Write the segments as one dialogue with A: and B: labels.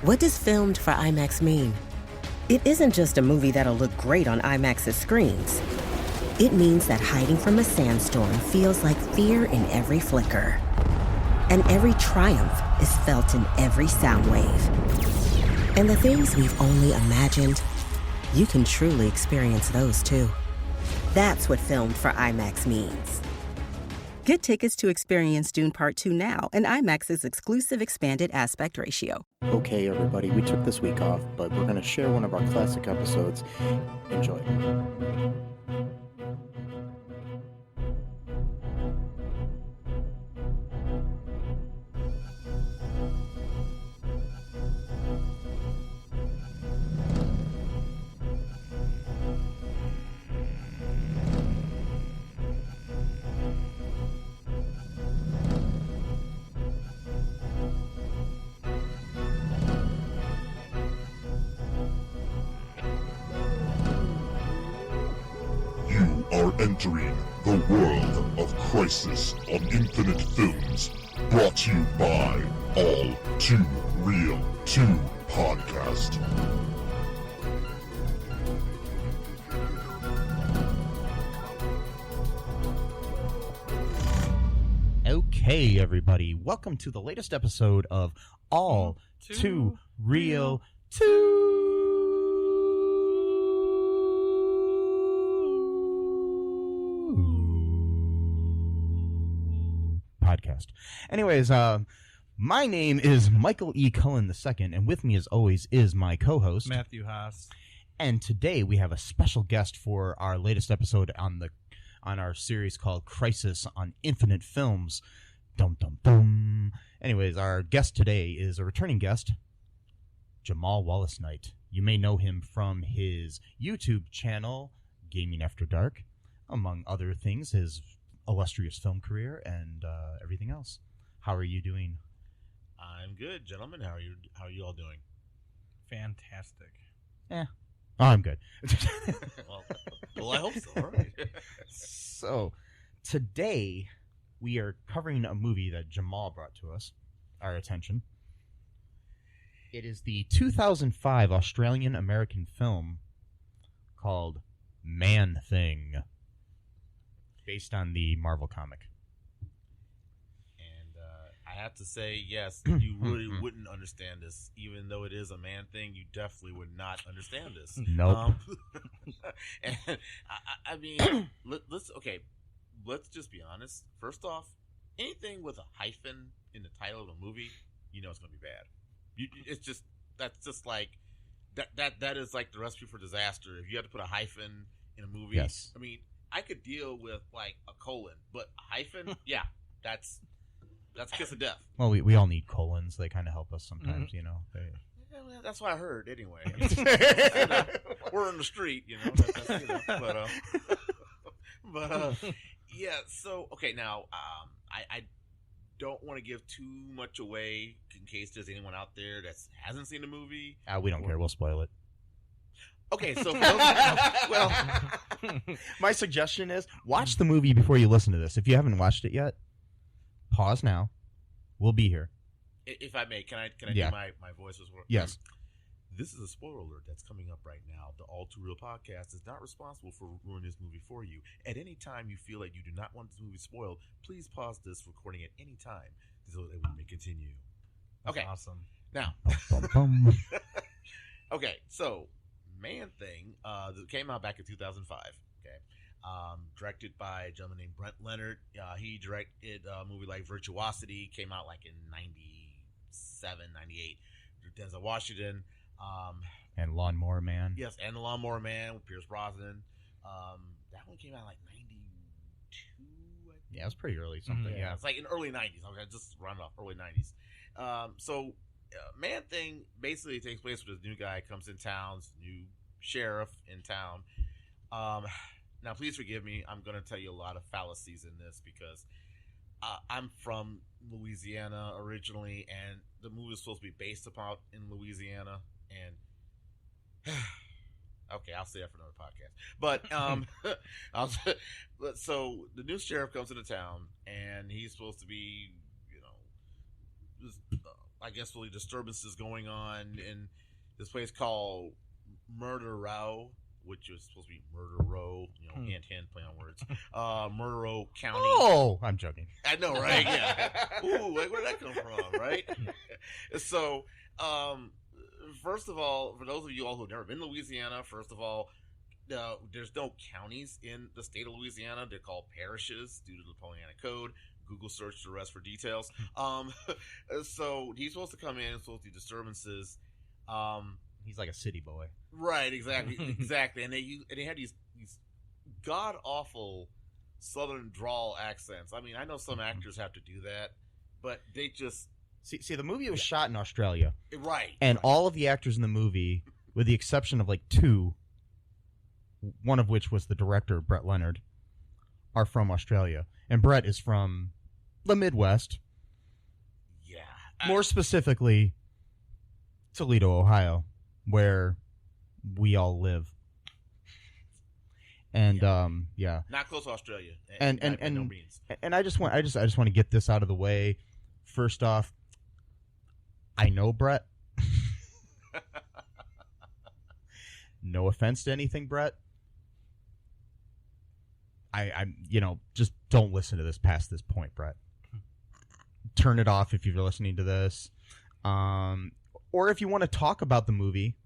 A: What does filmed for IMAX mean? It isn't just a movie that'll look great on IMAX's screens. It means that hiding from a sandstorm feels like fear in every flicker. And every triumph is felt in every sound wave. And the things we've only imagined, you can truly experience those too. That's what filmed for IMAX means. Get tickets to experience Dune Part 2 now and IMAX's exclusive expanded aspect ratio.
B: Okay, everybody, we took this week off, but we're going to share one of our classic episodes. Enjoy.
C: Are entering the world of Crisis on Infinite Films, brought to you by ALL2REELTOO podcast.
D: Okay, everybody, welcome to the latest episode of All Too Real 2 podcast. Anyways, my name is Michael E. Cullen II, and with me, as always, is my co-host
E: Matthew Haas.
D: And today we have a special guest for our latest episode on our series called Crisis on Infinite Films. Dum dum dum. Anyways, our guest today is a returning guest, Jamal Wallace Knight. You may know him from his YouTube channel, Gaming After Dark, among other things, his illustrious film career and everything else. How are you doing?
F: I'm good, gentlemen. How are you all doing?
E: Fantastic.
D: Oh, I'm good.
F: well, I hope so. All right.
D: So, today we are covering a movie that Jamal brought to our attention. It is the 2005 Australian-American film called Man-Thing, based on the Marvel comic.
F: And I have to say, yes, you really wouldn't understand this. Even though it is a man thing, you definitely would not understand this.
D: Nope.
F: And I mean, let's just be honest. First off, anything with a hyphen in the title of a movie, you know it's going to be bad. That's just like that is like the recipe for disaster. If you have to put a hyphen in a movie,
D: yes.
F: I mean, I could deal with like a colon, but a hyphen, yeah, that's a kiss of death.
D: Well, we all need colons. They kind of help us sometimes, you know.
F: Yeah, well, that's what I heard anyway. We're in the street, you know. But yeah. So okay, now I don't want to give too much away in case there's anyone out there that hasn't seen the movie.
D: We don't care. We'll spoil it.
F: Okay, so
D: well, my suggestion is watch the movie before you listen to this. If you haven't watched it yet, pause now. We'll be here.
F: If I may, can I
D: Yeah.
F: do my voice as well?
D: Yes.
F: This is a spoiler alert that's coming up right now. The All Too Real podcast is not responsible for ruining this movie for you. At any time you feel like you do not want this movie spoiled, please pause this recording at any time so that we may continue.
E: That's
F: okay.
E: awesome.
F: Now, okay, so Man-Thing came out back in 2005. Okay, directed by a gentleman named Brent Leonard. He directed a movie like Virtuosity, came out like in 97, 98. Denzel Washington.
D: And Lawnmower Man.
F: Yes, and The Lawnmower Man with Pierce Brosnan. That one came out like 92. I think.
D: Yeah, it was pretty early. Something.
F: Yeah, it's like in early 90s. Okay, just round off early 90s. So Man-Thing basically takes place with this new guy comes in town, new sheriff in town. Now, please forgive me. I'm going to tell you a lot of fallacies in this because I'm from Louisiana originally, and the movie is supposed to be based upon in Louisiana. And okay, I'll say that for another podcast. But so the new sheriff comes into town, and he's supposed to be, just I guess, really disturbances going on in this place called Murder Row, which was supposed to be Murder Row, hint, play on words. Murder Row County.
D: Oh, I'm joking.
F: I know, right? Yeah. Ooh, like, where did that come from, right? So, first of all, for those of you all who have never been to Louisiana, first of all, there's no counties in the state of Louisiana. They're called parishes due to the Napoleonic Code. Google search the rest for details. So he's supposed to come in and supposed to do disturbances.
D: He's like a city boy.
F: Right, exactly. And they had these god awful southern drawl accents. I mean, I know some actors have to do that, but they just
D: see the movie was shot in Australia,
F: right?
D: And all of the actors in the movie, with the exception of like two, one of which was the director Brett Leonard, are from Australia, and Brett is from the Midwest.
F: Yeah,
D: more specifically, Toledo, Ohio, where we all live. And yeah,
F: not close to Australia,
D: and
F: no means.
D: And I just want to get this out of the way. First off, I know Brett. No offense to anything, Brett. I'm just don't listen to this past this point, Brett. Turn it off if you're listening to this, or if you want to talk about the movie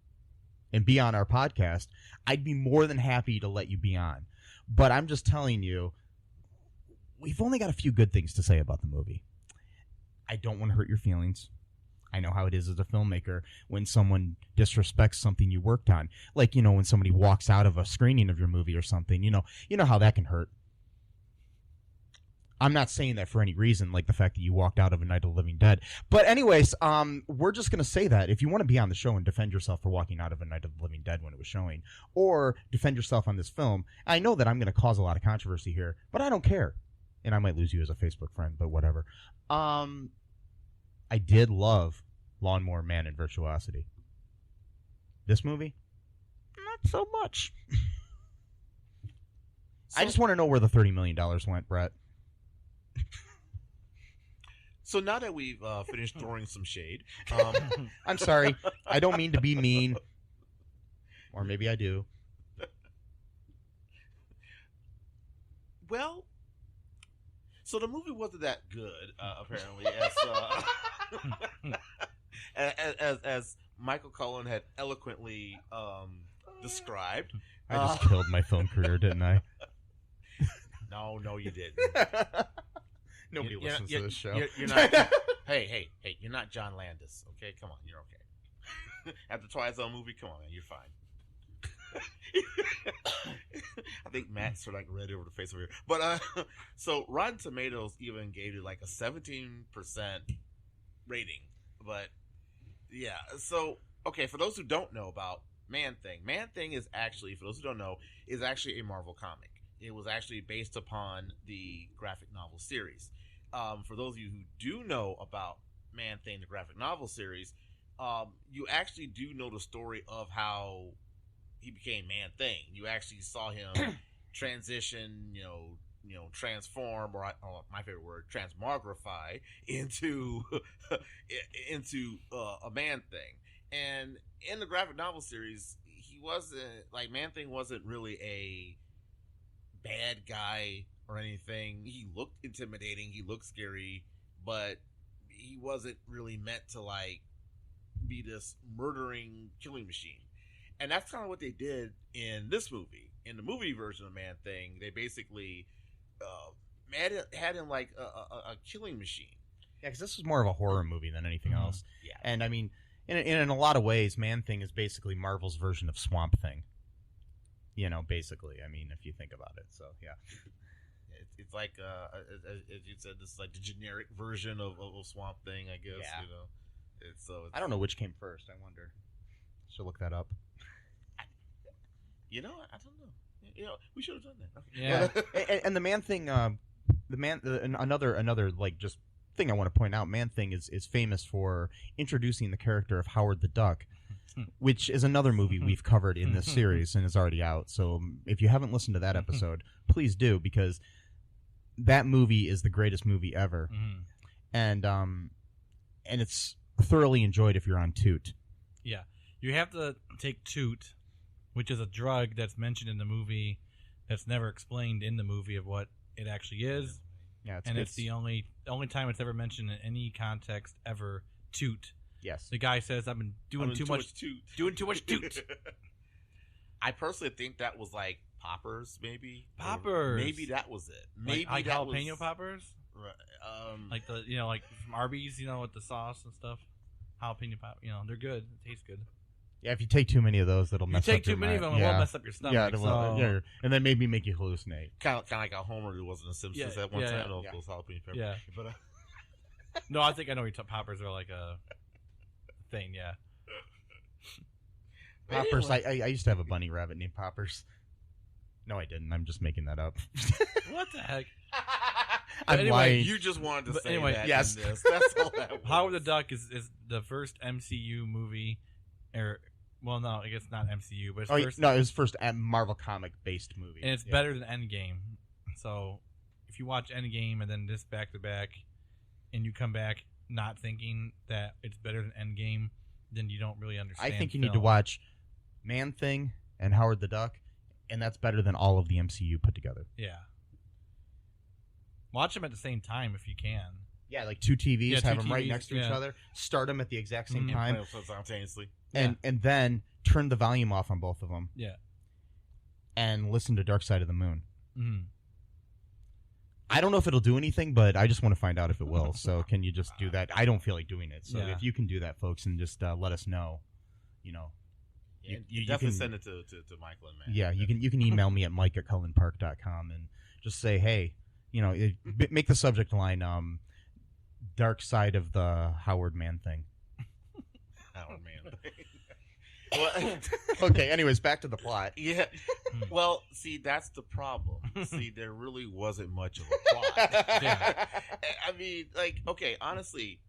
D: and be on our podcast, I'd be more than happy to let you be on. But I'm just telling you, we've only got a few good things to say about the movie. I don't want to hurt your feelings. I know how it is as a filmmaker when someone disrespects something you worked on. Like, when somebody walks out of a screening of your movie or something, you know how that can hurt. I'm not saying that for any reason, like the fact that you walked out of A Night of the Living Dead. But anyways, we're just going to say that if you want to be on the show and defend yourself for walking out of A Night of the Living Dead when it was showing, or defend yourself on this film, I know that I'm going to cause a lot of controversy here, but I don't care. And I might lose you as a Facebook friend, but whatever. I did love Lawnmower Man and Virtuosity. This movie? Not so much. I just want to know where the $30 million went, Brett.
F: So now that we've finished throwing some shade,
D: I'm sorry. I don't mean to be mean. Or maybe I do.
F: Well, so the movie wasn't that good, apparently, as Michael Cullen had eloquently described.
D: I just killed my film career, didn't I?
F: No, you didn't.
D: Nobody listens to this show.
F: You're not. Hey! You're not John Landis. Okay, come on, you're okay. After Twilight Zone movie, come on, man, you're fine. I think Matt's sort of like red over the face over here. But so Rotten Tomatoes even gave it like a 17% rating. But yeah, so okay, for those who don't know about Man-Thing is actually, for those who don't know, is actually a Marvel comic. It was actually based upon the graphic novel series. For those of you who do know about Man-Thing, the graphic novel series, you actually do know the story of how he became Man-Thing. You actually saw him transition, transform, or my favorite word, transmogrify into a Man-Thing. And in the graphic novel series, he wasn't like Man-Thing wasn't really a bad guy or anything. He looked intimidating, he looked scary, but he wasn't really meant to like be this murdering killing machine. And that's kind of what they did in this movie. In the movie version of Man-Thing, they basically had him like a killing machine.
D: Yeah, because this was more of a horror movie than anything else.
F: Yeah,
D: and I mean, in a lot of ways, Man-Thing is basically Marvel's version of Swamp Thing. Basically, I mean, if you think about it. So, yeah.
F: It's like, as you said, this is like the generic version of Swamp Thing, I guess.
D: Yeah.
F: It's
D: I don't know which came first. I wonder. Should look that up.
F: I don't know. We should have done that.
E: Yeah.
D: And the Man-Thing, another like just thing I want to point out, Man-Thing is famous for introducing the character of Howard the Duck, which is another movie we've covered in this series and is already out. So if you haven't listened to that episode, please do, because that movie is the greatest movie ever. And it's thoroughly enjoyed if you're on toot.
E: Yeah. You have to take toot, which is a drug that's mentioned in the movie that's never explained in the movie of what it actually is.
D: Yeah,
E: it's the only time it's ever mentioned in any context ever. Toot.
D: Yes.
E: The guy says, "I've been doing too much
F: toot.
E: Doing too much toot."
F: I personally think that was like poppers, maybe.
E: Poppers.
F: Or maybe that was it. Maybe
E: like
F: that
E: jalapeno
F: was,
E: poppers.
F: Right,
E: Like the like from Arby's, with the sauce and stuff. Jalapeno pop. They're good. It tastes good.
D: Yeah, if you take too many of those, that'll mess up
E: You take
D: your
E: too many of
D: mind.
E: them, it will mess up your stomach.
D: Yeah, it will. Yeah, and then maybe make you hallucinate.
F: kind of like how Homer who wasn't a Simpsons at one time. Those jalapeno peppers.
E: Yeah.
F: But
E: No, I think I know poppers are like a thing. Yeah.
D: Poppers. I used to have a bunny rabbit named Poppers. No, I didn't. I'm just making that up.
E: What the heck?
D: I'm lying.
F: you just wanted to say
E: anyway,
F: that.
D: yes.
F: in this. That's all that was.
E: Howard the Duck is the first MCU movie, well, no, I guess not MCU, but it's
D: No, it was first Marvel comic based movie,
E: and it's better than Endgame. So if you watch Endgame and then this back to back, and you come back not thinking that it's better than Endgame, then you don't really understand.
D: I think you need to watch Man Thing and Howard the Duck, and that's better than all of the MCU put together.
E: Yeah. Watch them at the same time if you can.
D: Yeah, like two TVs,
E: Yeah,
D: have
E: two
D: them right
E: TVs,
D: next to each other, start them at the exact same
E: Mhm.
D: time,
F: Simultaneously.
D: and then turn the volume off on both of them.
E: Yeah.
D: And listen to Dark Side of the Moon.
E: Mm-hmm.
D: I don't know if it'll do anything, but I just want to find out if it will. So can you just do that? I don't feel like doing it. So
E: Yeah.
D: if you can do that, folks, and just let us know,
F: Yeah,
D: you
F: definitely
D: can
F: send it to Michael and Matt.
D: Yeah, you can email me at mike@cullenpark.com and just say, hey, make the subject line Dark Side of the Howard Man thing.
F: Howard Man. Well,
D: Okay, anyways, back to the plot.
F: yeah. Well, see, that's the problem. See, there really wasn't much of a plot.
E: Yeah.
F: I mean, okay, honestly,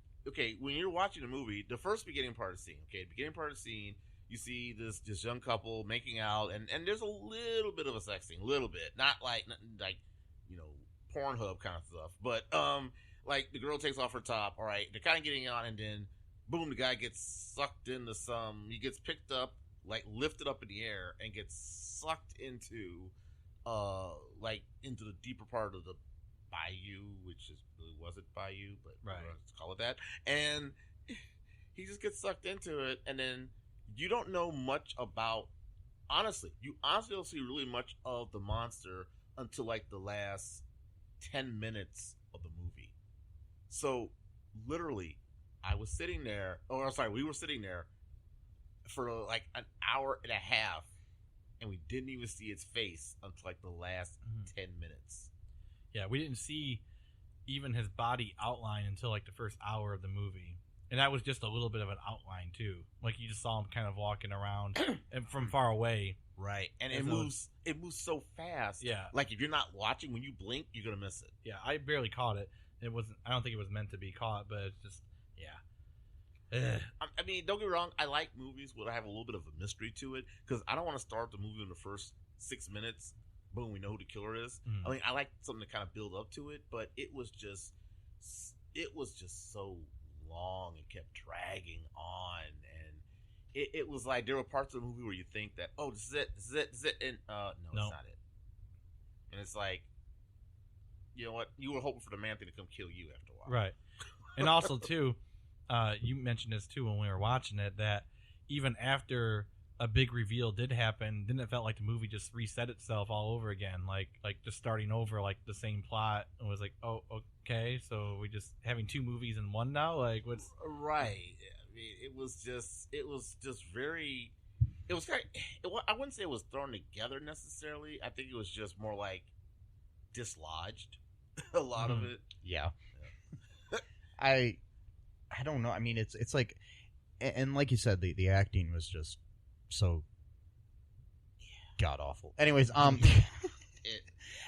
F: when you're watching a movie, the first beginning part of the scene, you see this young couple making out, and there's a little bit of a sex scene, not like Pornhub kind of stuff, but like the girl takes off her top. All right, they're kind of getting on, and then boom, the guy gets sucked into he gets picked up, like lifted up in the air, and gets sucked into into the deeper part of the bayou, which really wasn't bayou, but
E: right,
F: let's call it that. And he just gets sucked into it, and then you don't know much about. You honestly don't see really much of the monster until like the last 10 minutes of the movie. So literally, we were sitting there for like an hour and a half, and we didn't even see its face until like the last 10 minutes.
E: Yeah, we didn't see even his body outline until like the first hour of the movie. And that was just a little bit of an outline too. Like you just saw him kind of walking around and from far away.
F: Right. And it moves so fast.
E: Yeah.
F: Like if you're not watching, when you blink, you're gonna miss it.
E: Yeah, I barely caught it. I don't think it was meant to be caught, but it's just
F: I mean, don't get me wrong, I like movies where I have a little bit of a mystery to it, because I don't want to start the movie in the first 6 minutes, boom, we know who the killer is. I mean, I like something to kind of build up to it, but it was just so long and kept dragging on, and it was like there were parts of the movie where you think that, oh, this is it, and no, it's not it. And it's like, you know what, you were hoping for the man thing to come kill you after a while.
E: right. And also too, you mentioned this too when we were watching it, that even after a big reveal did happen, then it felt like the movie just reset itself all over again, like just starting over, like the same plot, and was like, oh, okay, so we just having two movies in one now, like what's
F: right? I mean, it was just very. It was kind of, I wouldn't say it was thrown together necessarily. I think it was just more like dislodged. A lot of it.
D: Yeah. I don't know. I mean, it's like, and like you said, the acting was just so god awful. Anyways, I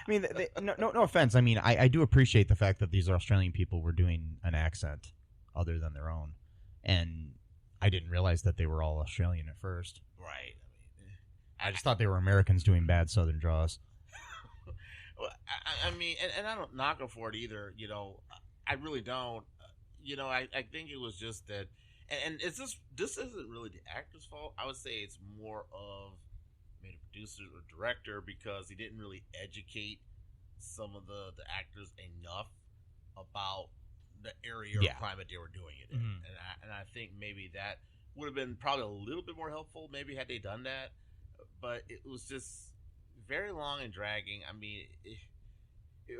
D: mean, no offense. I mean, I do appreciate the fact that these Australian people were doing an accent other than their own, and I didn't realize that they were all Australian at first.
F: Right.
D: I just thought they were Americans doing bad Southern draws.
F: Well, I mean, and I don't knock them for it either. You know, I really don't. You know, I think it was just that, And it's just this isn't really the actor's fault. I would say it's more of maybe the producer or director because he didn't really educate some of the actors enough about the area or climate they were doing it in. And I think maybe that would have been probably a little bit more helpful maybe had they done that. But it was just very long and dragging. I mean,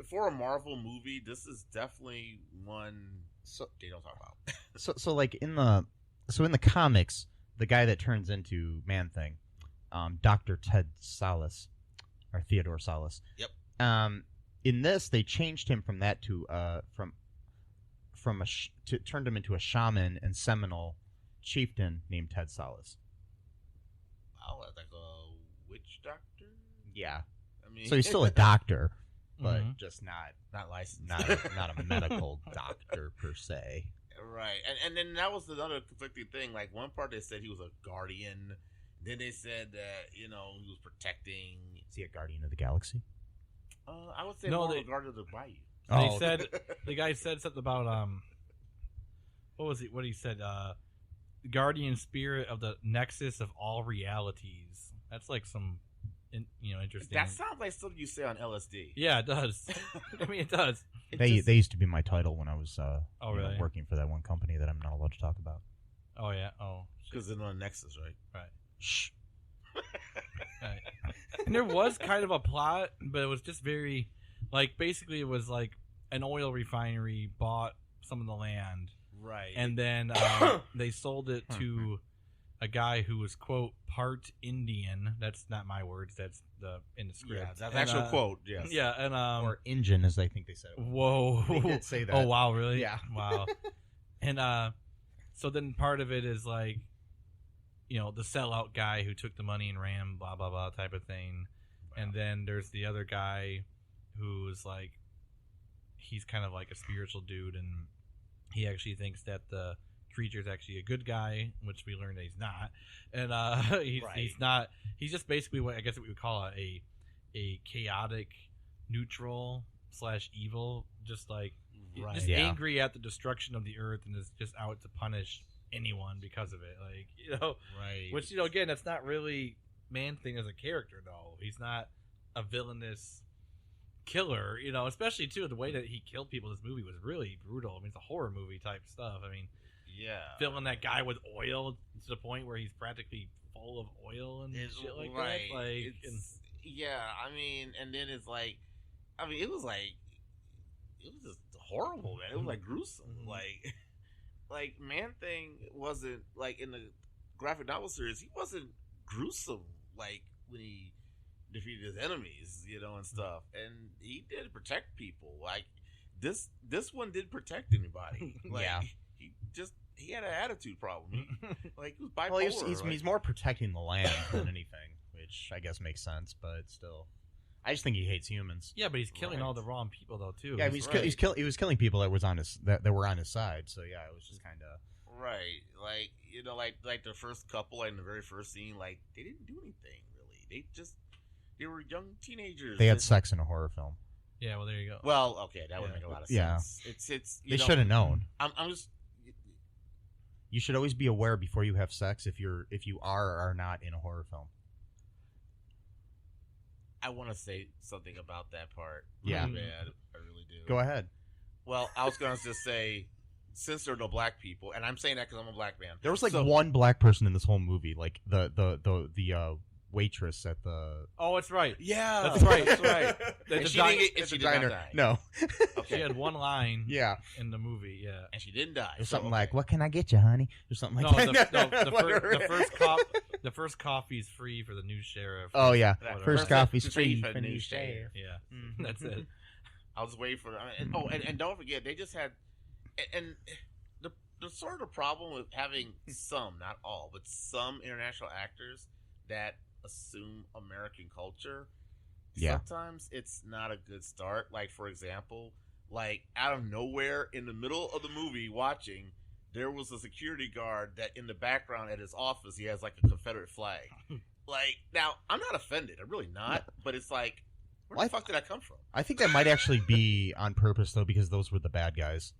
F: for a Marvel movie, this is definitely one they don't talk about.
D: So like in the comics, the guy that turns into Man-Thing, Dr. Ted Sallis, or Theodore Sallis.
F: Yep.
D: In this, they changed him from that to turned him into a shaman and Seminole chieftain named Ted Sallis.
F: Wow, like a witch doctor.
D: Yeah.
F: I mean,
D: So he's still a doctor, but just
F: not licensed,
D: not a medical doctor per se.
F: Right, and then that was another conflicting thing. Like one part they said he was a guardian, then they said that he was protecting.
D: Is he a guardian of the galaxy?
F: I would say more of a guardian of the bayou.
E: They said the guy said something about what was it? What he said? Guardian spirit of the nexus of all realities. That's like some, interesting.
F: That sounds like something you say on LSD.
E: Yeah, it does. I mean, it does.
D: They used to be my title when I was
E: really?
D: Working for that one company that I'm not allowed to talk about.
E: Oh yeah. Oh,
F: because they're on Nexus, right?
E: Right.
D: Shh.
E: Right. And there was kind of a plot, but it was just very, like, basically it was like an oil refinery bought some of the land,
F: right,
E: and then they sold it to a guy who was, quote, part Indian. That's not my words. That's in the script.
F: Yeah, that's actual quote. Yes.
E: Yeah, and
D: or Injun, as I think they said.
E: Whoa,
D: they did say that.
E: Oh wow, really?
D: Yeah.
E: Wow. And so then part of it is like, the sellout guy who took the money and ran, blah blah blah type of thing, and then there's the other guy who's like, he's kind of like a spiritual dude, and he actually thinks that the creature's actually a good guy, which we learned that he's not, and he's not. He's just basically what I guess we would call a chaotic neutral / evil, just like just angry at the destruction of the earth and is just out to punish anyone because of it, like
F: right.
E: Which again, that's not really Man-Thing as a character, though. He's not a villainous killer, especially too the way that he killed people in this movie was really brutal. I mean, it's a horror movie type stuff. I mean, filling that guy with oil to the point where he's practically full of oil and shit like that. Like,
F: I mean, and then it's like, I mean, it was just horrible, man. It was like gruesome, like Man-Thing wasn't like in the graphic novel series. He wasn't gruesome like when he defeated his enemies, and stuff. And he did protect people. Like this one didn't protect anybody. Like, he had an attitude problem. Like he was bipolar.
D: Well, he's more protecting the land than anything, which I guess makes sense. But still, I just think he hates humans.
E: Yeah, but he's killing all the wrong people though too.
D: Yeah, he was killing people that were on his side. So yeah, it was just kind of
F: right. Like like the first couple in the very first scene, like they didn't do anything really. They were young teenagers.
D: They had sex in a horror film.
E: Yeah, well there you go.
F: Well, okay, that would make a lot of sense. It's
D: they should have known.
F: I'm just.
D: You should always be aware before you have sex if you are or are not in a horror film.
F: I want to say something about that part.
D: Yeah.
F: Man, I really do.
D: Go ahead.
F: Well, I was going to just say, since there are no black people, and I'm saying that because I'm a black man.
D: There was one black person in this whole movie, like the waitress at the.
E: Oh, it's right.
F: Yeah,
E: that's right. That's right.
F: And she did not die.
D: No.
F: Okay.
E: She had one line.
D: Yeah.
E: In the movie, yeah,
F: and she didn't die.
D: Or something like, "What can I get you, honey?" Or something like that.
E: The first coffee's free for the new sheriff.
D: Oh yeah,
E: Whatever.
D: First coffee's free for the new sheriff.
E: Yeah, that's it.
F: I was waiting for. And don't forget, they just had, and the sort of problem with having some, not all, but some international actors that assume American culture.
D: Yeah.
F: Sometimes it's not a good start. Like, for example, like out of nowhere in the middle of the movie watching, there was a security guard that in the background at his office, he has like a Confederate flag. Like, now, I'm not offended. I'm really not. But it's like, where the fuck did that come from?
D: I think that might actually be on purpose, though, because those were the bad guys.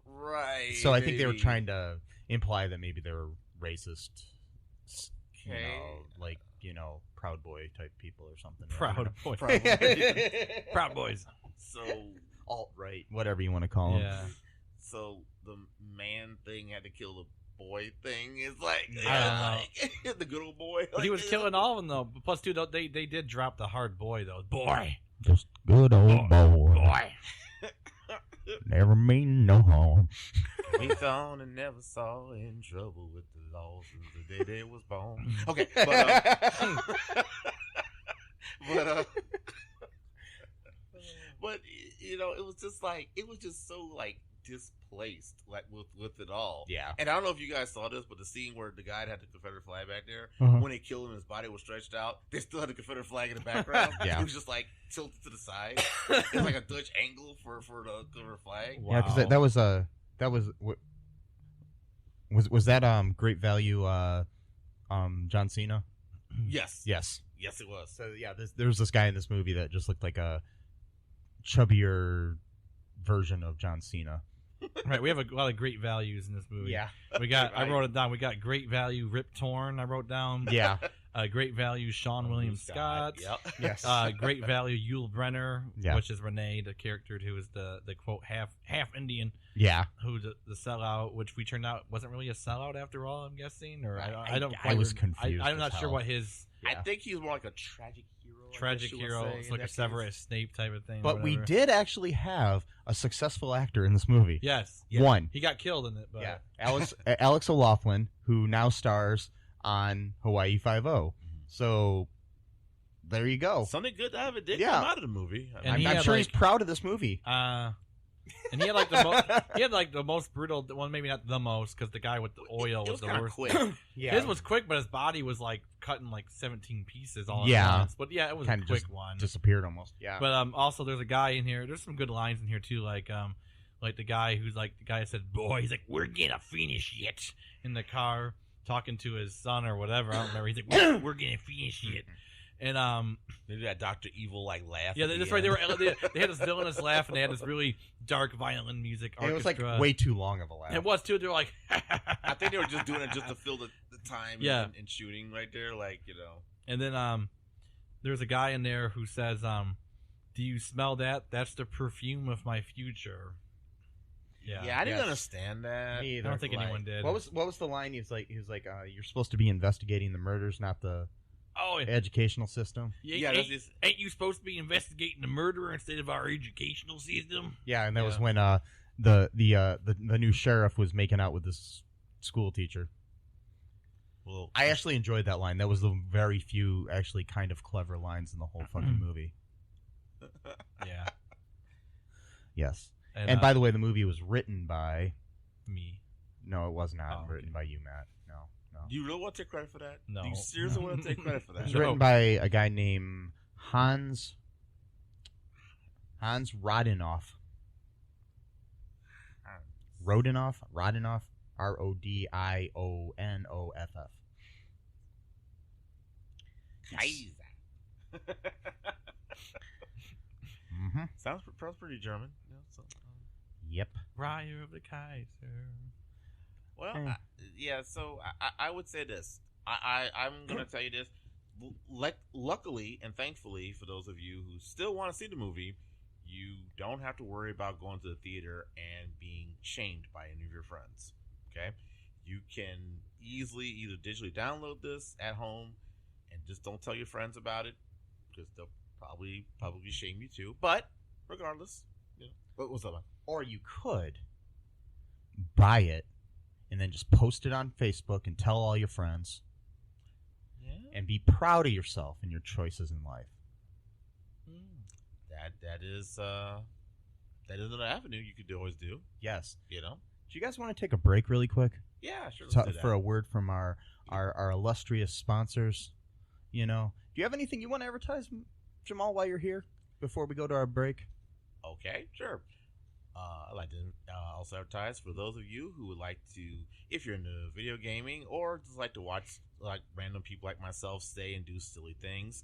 F: Right.
D: So I think they were trying to... imply that maybe they're racist, you
F: Okay.
D: know, like, you know, Proud Boy type people or something.
E: Proud Boys. Proud Boys.
F: So
D: Alt-right, whatever you want to call them.
E: Yeah.
F: So the man thing had to kill the boy thing is like,
E: I
F: like the good old boy.
E: But he
F: like,
E: was killing all of them, though. Plus, too, they did drop the hard boy, though. Boy.
D: Just good old boy.
E: Boy.
D: Never mean no harm.
F: We thought and never saw in trouble with the law since the day they was born. Okay, but you know, it was just so like displaced, like with it all.
D: Yeah.
F: And I don't know if you guys saw this, but the scene where the guy had the Confederate flag back there,
D: Uh-huh.
F: when they killed him, his body was stretched out. They still had the Confederate flag in the background.
D: Yeah.
F: It was just like tilted to the side. It was like a Dutch angle for the Confederate flag.
D: Yeah, because that was that great value John Cena?
F: Yes.
D: Yes.
F: Yes, it was.
D: So yeah, there was this guy in this movie that just looked like a chubbier version of John Cena.
E: Right, we have a lot of great values in this movie.
D: Yeah.
E: We got.
F: Right.
E: I wrote it down. We got great value Rip Torn. I wrote down.
D: Yeah.
E: Great value Sean William Scott.
F: Yep.
D: Yes.
E: Great value Yul Brenner,
D: Yeah.
E: which is Renee, the character who is the quote half Indian,
D: Yeah.
E: who's the sellout, which we turned out wasn't really a sellout after all. I'm guessing, or I don't.
D: I
E: quite
D: was
E: remember.
D: confused
E: I'm
D: as
E: not sure
D: hell.
E: what his
F: I
D: Yeah.
F: think he was more like a tragic hero. I
E: tragic
F: guess you would
E: hero.
F: say,
E: It's
F: in
E: like a
F: that
E: Severus
F: case.
E: Snape type of thing.
D: But we
E: whatever.
D: did actually have a successful actor in this movie.
E: Yes.
D: One.
E: He got killed in it, but
D: Yeah. Alex O'Loughlin, who now stars on Hawaii Five-0. So there you go.
F: Something good to have it did
D: Yeah.
F: come out of the movie.
E: And
D: I'm
E: he
D: I'm
E: had,
D: sure
E: like-
D: he's proud of this movie.
E: and he had like the most brutal one, maybe not the most, because the guy with the oil
F: it
E: was the
F: kinda
E: worst.
F: quick.
D: Yeah.
E: His was quick, but his body was like cut in like 17 pieces all
D: Yeah.
E: at once. But yeah, it was
D: Kinda
E: a quick
D: just
E: one.
D: disappeared almost. Yeah.
E: But also there's a guy in here. There's some good lines in here too, like the guy who's like the guy that said, "Boy," he's like, "We're gonna finish it," in the car talking to his son or whatever. I don't remember. He's like, "We're gonna finish it," and
F: They did that Dr. Evil like laugh.
E: yeah,
F: at the
E: that's right.
F: end.
E: They had this villainous laugh, and they had this really dark violin music
D: And
E: orchestra.
D: it was like way too long of a laugh.
E: It was too. They're like,
F: I think they were just doing it just to fill the time
E: Yeah.
F: and shooting right there, like, you know.
E: And then there's a guy in there who says, "Do you smell that? That's the perfume of my future." Yeah.
F: Yeah, I didn't
D: Yes.
F: understand that.
D: Me
E: I
D: either.
E: don't think anyone did.
D: What was the line? He was like, you're supposed to be investigating the murders, not the
E: Oh,
D: educational system.
F: Yeah,
E: ain't,
F: that's just,
E: ain't you supposed to be investigating the murderer instead of our educational system?
D: Yeah, and that was
E: Yeah.
D: when the new sheriff was making out with this school teacher.
F: well,
D: I actually enjoyed that line. That was the very few actually kind of clever lines in the whole fucking movie.
E: Yeah.
D: Yes. And by the way, the movie was written by
E: me,
D: No, it was not
E: Oh,
D: written by you, Matt. No.
F: do you really want to take credit for that?
E: No.
F: Do you seriously want to take credit for
D: It
F: that?
D: was
E: No.
D: written by a guy named Hans Rodinoff. Rodinoff? Rodinoff?
F: Nice.
D: Mm-hmm.
F: Sounds pretty German. Yeah, so,
D: Yep.
E: Ryer of the Kaiser.
F: well,
D: Eh.
F: yeah. So I would say this. I'm gonna tell you this. Luckily and thankfully for those of you who still want to see the movie, you don't have to worry about going to the theater and being shamed by any of your friends. Okay, you can easily either digitally download this at home and just don't tell your friends about it because they'll probably shame you too. But regardless, you know, what was that like?
D: Or you could buy it and then just post it on Facebook and tell all your friends
F: Yeah,
D: and be proud of yourself and your choices in life.
F: that is an avenue you could always do.
D: Yes.
F: You know.
D: Do you guys want to take a break really quick?
F: Yeah, sure. Let's do that.
D: For a word from our illustrious sponsors? You know, do you have anything you want to advertise, Jamal, while you're here before we go to our break?
F: Okay, sure. I'd like to also advertise for those of you who would like to, if you're into video gaming or just like to watch like random people like myself say and do silly things,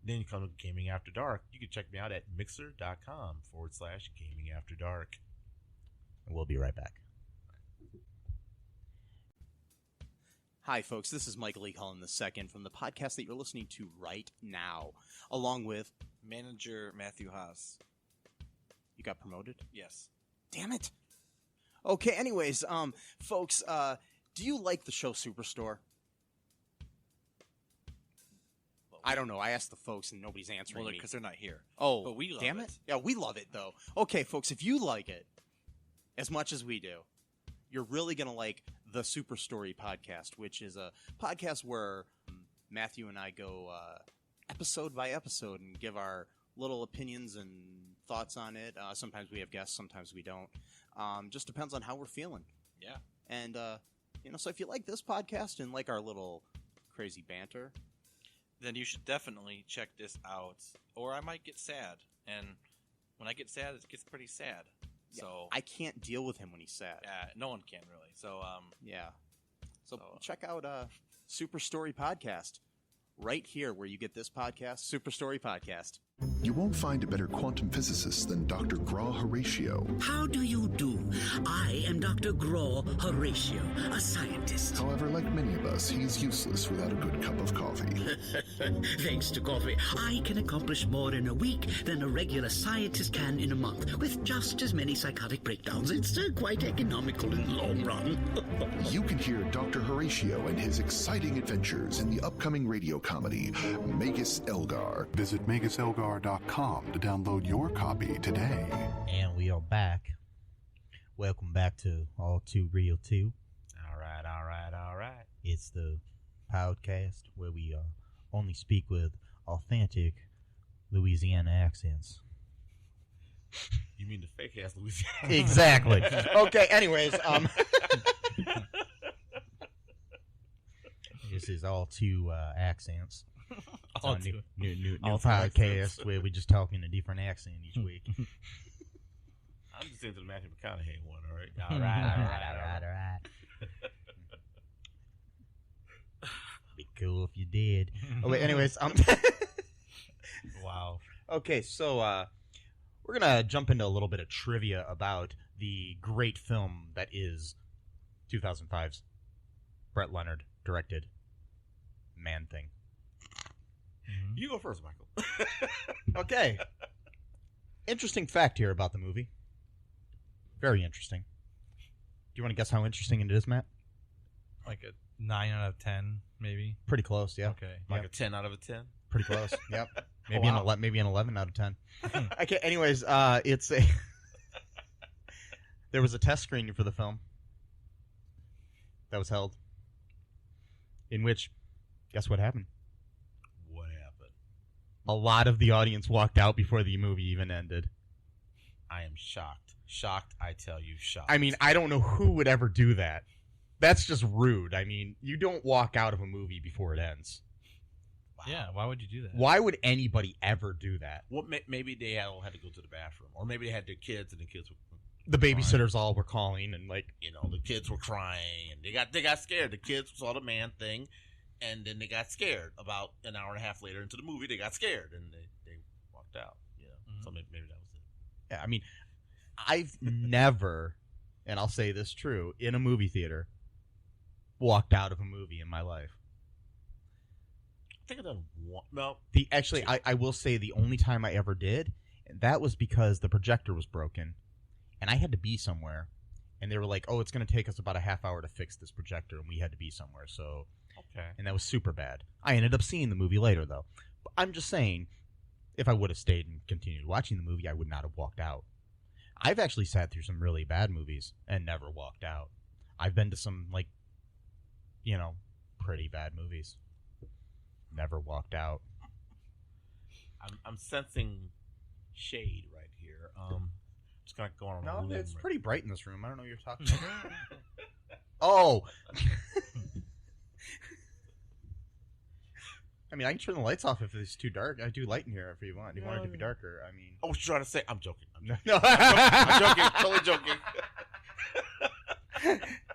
F: then you come to Gaming After Dark. You can check me out at mixer.com/Gaming After Dark.
D: And we'll be right back.
B: Hi, folks. This is Michael E. Cullen II from the podcast that you're listening to right now, along with
G: Manager Matthew Haas.
B: You got promoted?
G: Yes.
B: Damn it. Okay, anyways, folks, do you like the show Superstore? I don't know. I asked the folks and nobody's answering me.
G: Because they're not here.
B: Oh,
G: but we love
B: damn
G: it.
B: Yeah, we love it, though. Okay, folks, if you like it as much as we do, you're really going to like the Super Story podcast, which is a podcast where Matthew and I go episode by episode and give our little opinions and thoughts on it. Sometimes we have guests, sometimes we don't. Just depends on how we're feeling.
G: Yeah.
B: And, so if you like this podcast and like our little crazy banter,
G: then you should definitely check this out. Or I might get sad. And when I get sad, it gets pretty sad.
B: yeah,
G: So
B: I can't deal with him when he's sad.
G: no one can really. So
B: Yeah. So check out Super Story Podcast right here where you get this podcast, Super Story Podcast.
H: You won't find a better quantum physicist than Dr. Graw Horatio.
I: How do you do? I am Dr. Graw Horatio, a scientist.
H: However, like many of us, he's useless without a good cup of coffee.
I: Thanks to coffee, I can accomplish more in a week than a regular scientist can in a month, with just as many psychotic breakdowns. It's quite economical in the long run.
H: You can hear Dr. Horatio and his exciting adventures in the upcoming radio comedy, Magus Elgar.
J: Visit MagusElgar.com to download your copy today.
D: And we are back. Welcome back to ALL2REELTOO.
F: All right.
D: It's the podcast where we only speak with authentic Louisiana accents.
F: You mean the fake ass Louisiana?
D: Exactly. Okay, anyways, this is all two accents. It's
E: All
D: our
E: two.
D: new
E: All two
D: podcast
E: accents.
D: where we just talk in a different accent each week.
F: I'm just into the Matthew McConaughey one, all right?
D: All right. Be cool if you did. Oh, wait, anyways,
E: Wow.
D: okay, so we're gonna jump into a little bit of trivia about the great film that is 2005's Brett Leonard directed Man Thing.
F: You go first, Michael.
D: Okay. Interesting fact here about the movie. Very interesting. Do you want to guess how interesting it is, Matt?
E: Like a 9 out of 10, maybe.
D: Pretty close, yeah.
E: Okay.
F: Like a 10 out of a 10?
D: Pretty close. Yep. Maybe
F: Wow.
D: maybe an 11 out of 10. Okay. Anyways, it's a. There was a test screening for the film that was held, in which, guess what happened?
F: What happened?
D: A lot of the audience walked out before the movie even ended.
F: I am shocked. Shocked, I tell you, shocked.
D: I mean, I don't know who would ever do that. That's just rude. I mean, you don't walk out of a movie before it ends.
F: Wow.
E: Yeah, why would you do that?
D: Why would anybody ever do that?
F: Well, maybe they all had to go to the bathroom, or maybe they had their kids, and the kids were,
D: The babysitters all were calling and like,
F: the kids were crying, and they got scared. The kids saw the Man Thing, and then they got scared. About an hour and a half later into the movie, they got scared, and they walked out. So maybe that was it.
D: yeah, I mean, I've never, and I'll say this true, in a movie theater, walked out of a movie in my life.
F: I think I've done one. No,
D: I will say the only time I ever did, and that was because the projector was broken, and I had to be somewhere, and they were like, "Oh, it's going to take us about a half hour to fix this projector," and we had to be somewhere. So,
F: okay,
D: and that was super bad. I ended up seeing the movie later, though. But I'm just saying, if I would have stayed and continued watching the movie, I would not have walked out. I've actually sat through some really bad movies and never walked out. I've been to some pretty bad movies. Never walked out.
F: I'm sensing shade right here. Just kind of going on.
D: No,
F: a limb
D: it's
F: right
D: pretty bright in this room. I don't know what you're talking about. Oh. I mean, I can turn the lights off if it's too dark. I do light in here if you want. Do you want it to be darker? I mean,
F: Oh, what you trying to say? I'm joking.
D: no.
F: I'm joking. Totally joking.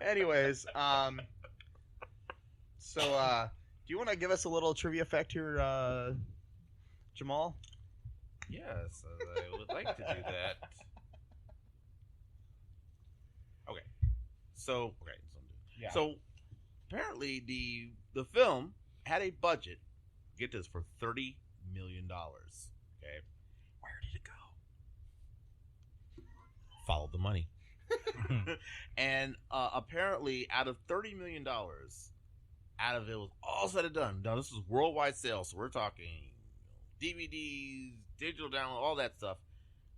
D: Anyways, so do you want to give us a little trivia fact here, Jamal?
F: Yes, I would like to do that. Okay. So
D: Yeah.
F: So apparently the film had a budget, get this, for $30 million. Okay. Where did it go? Follow the money. And apparently out of $30 million, out of it was all said and done. Now this is worldwide sales, so we're talking DVDs, digital download, all that stuff.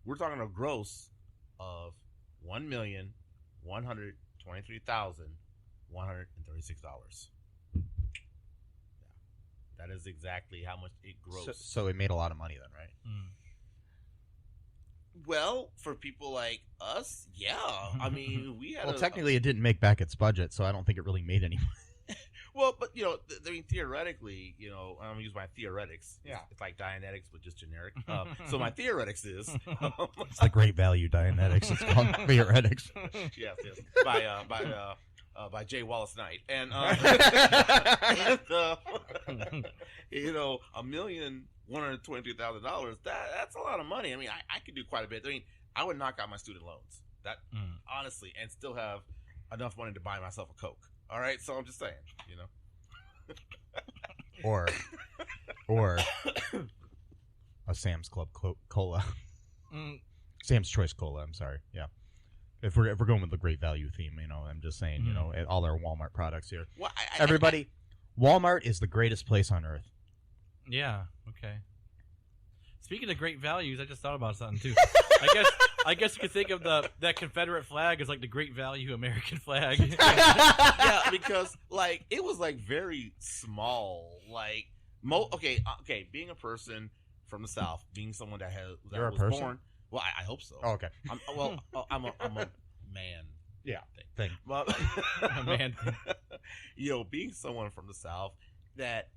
F: We're talking a gross of $1,123,136. Yeah, that is exactly how much it grossed.
D: So it made a lot of money then, right?
F: Well, for people like us, yeah. I mean, we had.
D: Well, technically, it didn't make back its budget, so I don't think it really made any money.
F: Well, but I mean, theoretically, I'm gonna use my theoretics.
D: Yeah,
F: it's like Dianetics, but just generic. So my theoretics is
D: it's the Great Value Dianetics. It's called theoretics.
F: Yes, by J. Wallace Knight, and $1,123,000. That's a lot of money. I mean, I could do quite a bit. I mean, I would knock out my student loans. That honestly, and still have enough money to buy myself a Coke. All right, so I'm just saying,
D: or a Sam's Club cola, Sam's Choice cola. I'm sorry, yeah. If we're going with the great value theme, I'm just saying, all our Walmart products here.
F: Well,
D: everybody, Walmart is the greatest place on earth.
E: Yeah. Okay. Speaking of great values, I just thought about something too. I guess you could think of that Confederate flag as like the great value American flag.
F: Yeah, because it was very small. Okay. Being a person from the South, being someone that
D: You're
F: was
D: a person?
F: born. Well, I hope so.
D: Oh, okay.
F: I'm a man.
D: Yeah. Thing.
F: Well,
E: A man.
F: Being someone from the South, that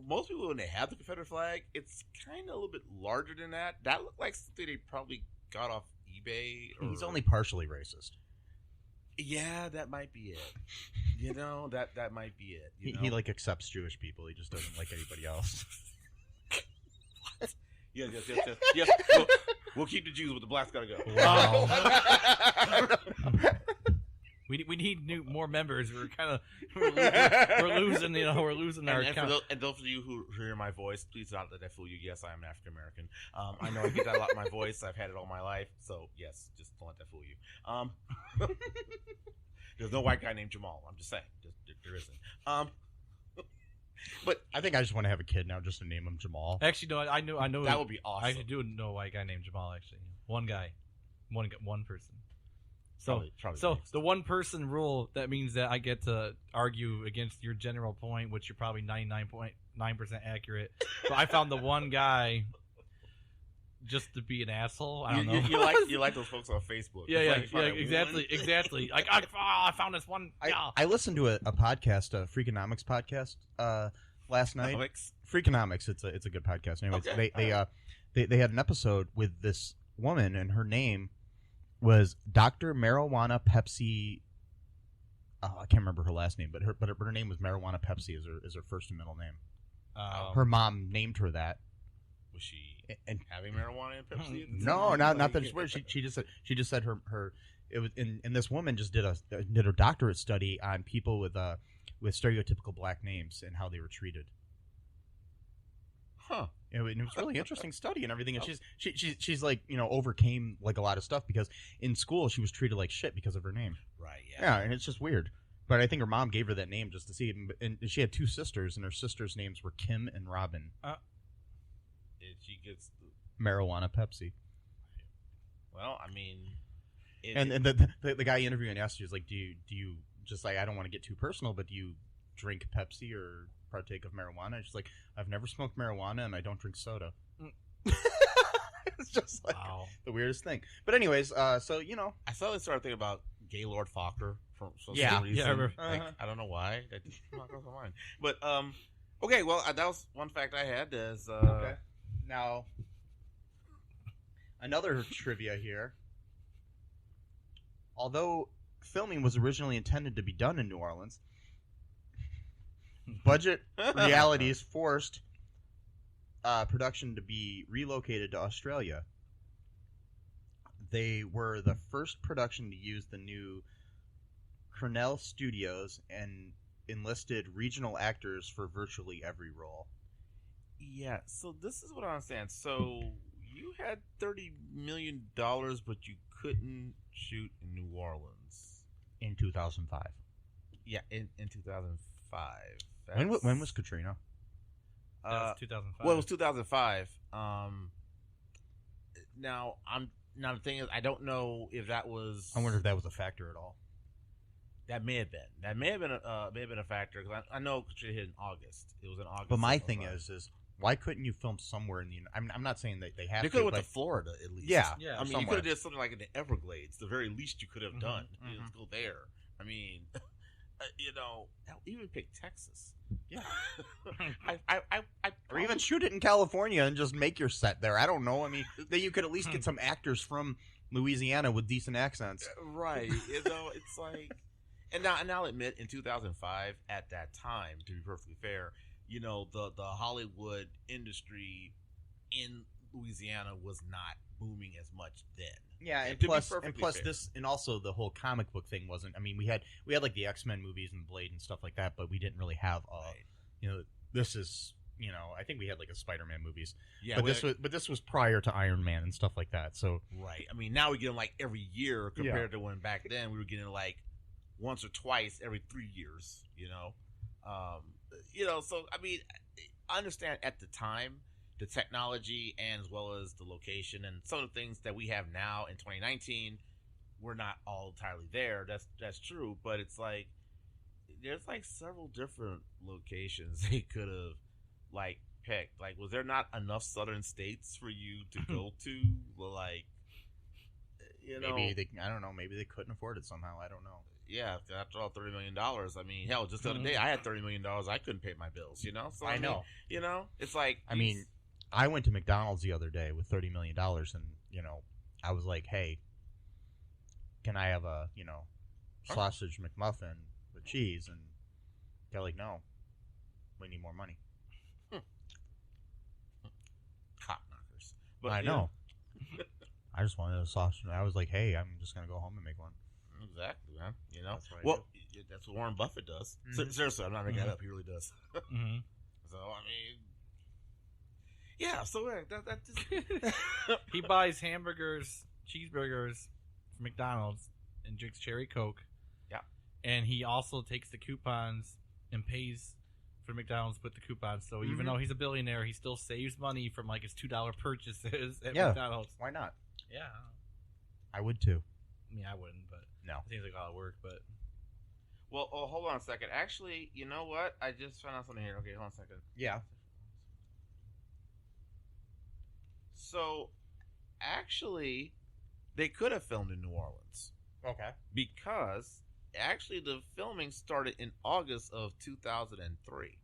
F: most people when they have the Confederate flag, it's kind of a little bit larger than that. That looked like something they probably got off eBay.
D: He's only partially racist.
F: Yeah, that might be it. That might be it.
D: He accepts Jewish people. He just doesn't like anybody else.
F: Yes. We'll keep the Jews, but the blacks gotta go.
E: Wow. We need more members. We're losing. We're losing our account.
F: And those of you who hear my voice, please don't let that fool you. Yes, I am African American. I know I get that a lot in my voice. I've had it all my life. So yes, just don't let that fool you. There's no white guy named Jamal. I'm just saying, there isn't. But
D: I think I just want to have a kid now, just to name him Jamal.
E: Actually, no. I know
F: that would be awesome.
E: I actually do know a white guy named Jamal. Actually, one guy, one person. So,
F: probably
E: the one person rule, that means that I get to argue against your general point, which you're probably 99.9% accurate. But I found the one guy just to be an asshole. I don't know.
F: You like those folks on Facebook.
E: Yeah, exactly. Like, I found this one.
D: I listened to a podcast, a Freakonomics podcast, last night. Freakonomics. It's a good podcast. Anyways,
F: okay.
D: They had an episode with this woman, and her name was Dr. Marijuana Pepsi. I can't remember her last name, but her name was Marijuana Pepsi is her first and middle name. Her mom named her that.
F: Was she having marijuana and Pepsi?
D: No, not that it's weird. She just said her it was and this woman just did her doctorate study on people with stereotypical black names and how they were treated.
F: Huh.
D: And it was really interesting study and everything. And she's overcame a lot of stuff because in school she was treated like shit because of her name.
F: Right. Yeah.
D: Yeah, and it's just weird. But I think her mom gave her that name just to see. And she had two sisters, and her sisters' names were Kim and Robin.
F: And she gets
D: Marijuana Pepsi.
F: Well, I mean,
D: and the guy interviewing asked her, he's like, do you just I don't want to get too personal, but do you drink Pepsi or partake of marijuana? And she's like, I've never smoked marijuana and I don't drink soda. It's just the weirdest thing. But anyways, so
F: I suddenly started thinking about Gaylord Fokker from some reason.
E: Yeah.
F: I don't know why that just knocked off my mind. But okay, well that was one fact I had. Is
D: okay. Now another trivia here. Although filming was originally intended to be done in New Orleans, budget realities forced production to be relocated to Australia. They were the first production to use the new Cornell Studios, and enlisted regional actors for virtually every role.
F: Yeah, so this is what I understand. So you had $30 million, but you couldn't shoot in New Orleans.
D: In 2005.
F: Yeah, in 2005.
D: When was Katrina?
E: That was 2005.
F: Well, it was 2005. Now the thing is, I don't know if that was.
D: I wonder if that was a factor at all.
F: That may have been. That may have been a factor because I know Katrina hit in August. It was in August.
D: But my thing is why couldn't you film somewhere in the? I'm not saying that they have.
F: They could have went to Florida at least.
D: Yeah.
F: I mean, you could have did something like in the Everglades. The very least you could have done. Let's go there. I mean, even pick Texas.
D: Yeah.
F: Or
D: or even shoot it in California and just make your set there. I don't know. I mean, then you could at least get some actors from Louisiana with decent accents.
F: Right. It's like, and I'll admit, in 2005, at that time, to be perfectly fair, the Hollywood industry in Louisiana was not booming as much then.
D: Yeah, and plus this, and also the whole comic book thing wasn't. I mean, we had like the X-Men movies and Blade and stuff like that, but we didn't really have this is, I think we had like a Spider-Man movies. Yeah, but this was prior to Iron Man and stuff like that. So
F: right. I mean, now we get them like every year compared to when back then we were getting like once or twice every 3 years. So I mean, I understand at the time the technology and as well as the location and some of the things that we have now in 2019, we're not all entirely there. That's true, but it's like there's like several different locations they could have like picked. Like, was there not enough southern states for you to go to? Like,
D: maybe I don't know. Maybe they couldn't afford it somehow. I don't know.
F: Yeah, after all, $30 million. I mean, hell, just the other day I had $30 million. I couldn't pay my bills. So I
D: know.
F: It's like
D: I went to McDonald's the other day with $30 million, and I was like, "Hey, can I have a sausage McMuffin with cheese?" And they're like, "No, we need more money."
F: Cop knockers. But
D: I know. I just wanted a sausage. I was like, "Hey, I'm just gonna go home and make one."
F: Exactly, man.
D: That's what
F: that's what Warren Buffett does.
D: Mm-hmm.
F: Seriously, I'm not making that up. He really does.
E: Mm-hmm.
F: So I mean. Yeah, so that just...
E: He buys hamburgers, cheeseburgers from McDonald's and drinks cherry Coke.
F: Yeah.
E: And he also takes the coupons and pays for McDonald's with the coupons. So even though he's a billionaire, he still saves money from like his $2 purchases at McDonald's.
D: Why not?
E: Yeah.
D: I would too.
E: I mean, I wouldn't, but
D: no.
E: It seems like a lot of work, but...
F: Well, hold on a second. Actually, you know what? I just found out something here. Okay, hold on a second.
D: Yeah.
F: So, actually, they could have filmed in New Orleans.
D: Okay.
F: Because, actually, the filming started in August of 2003.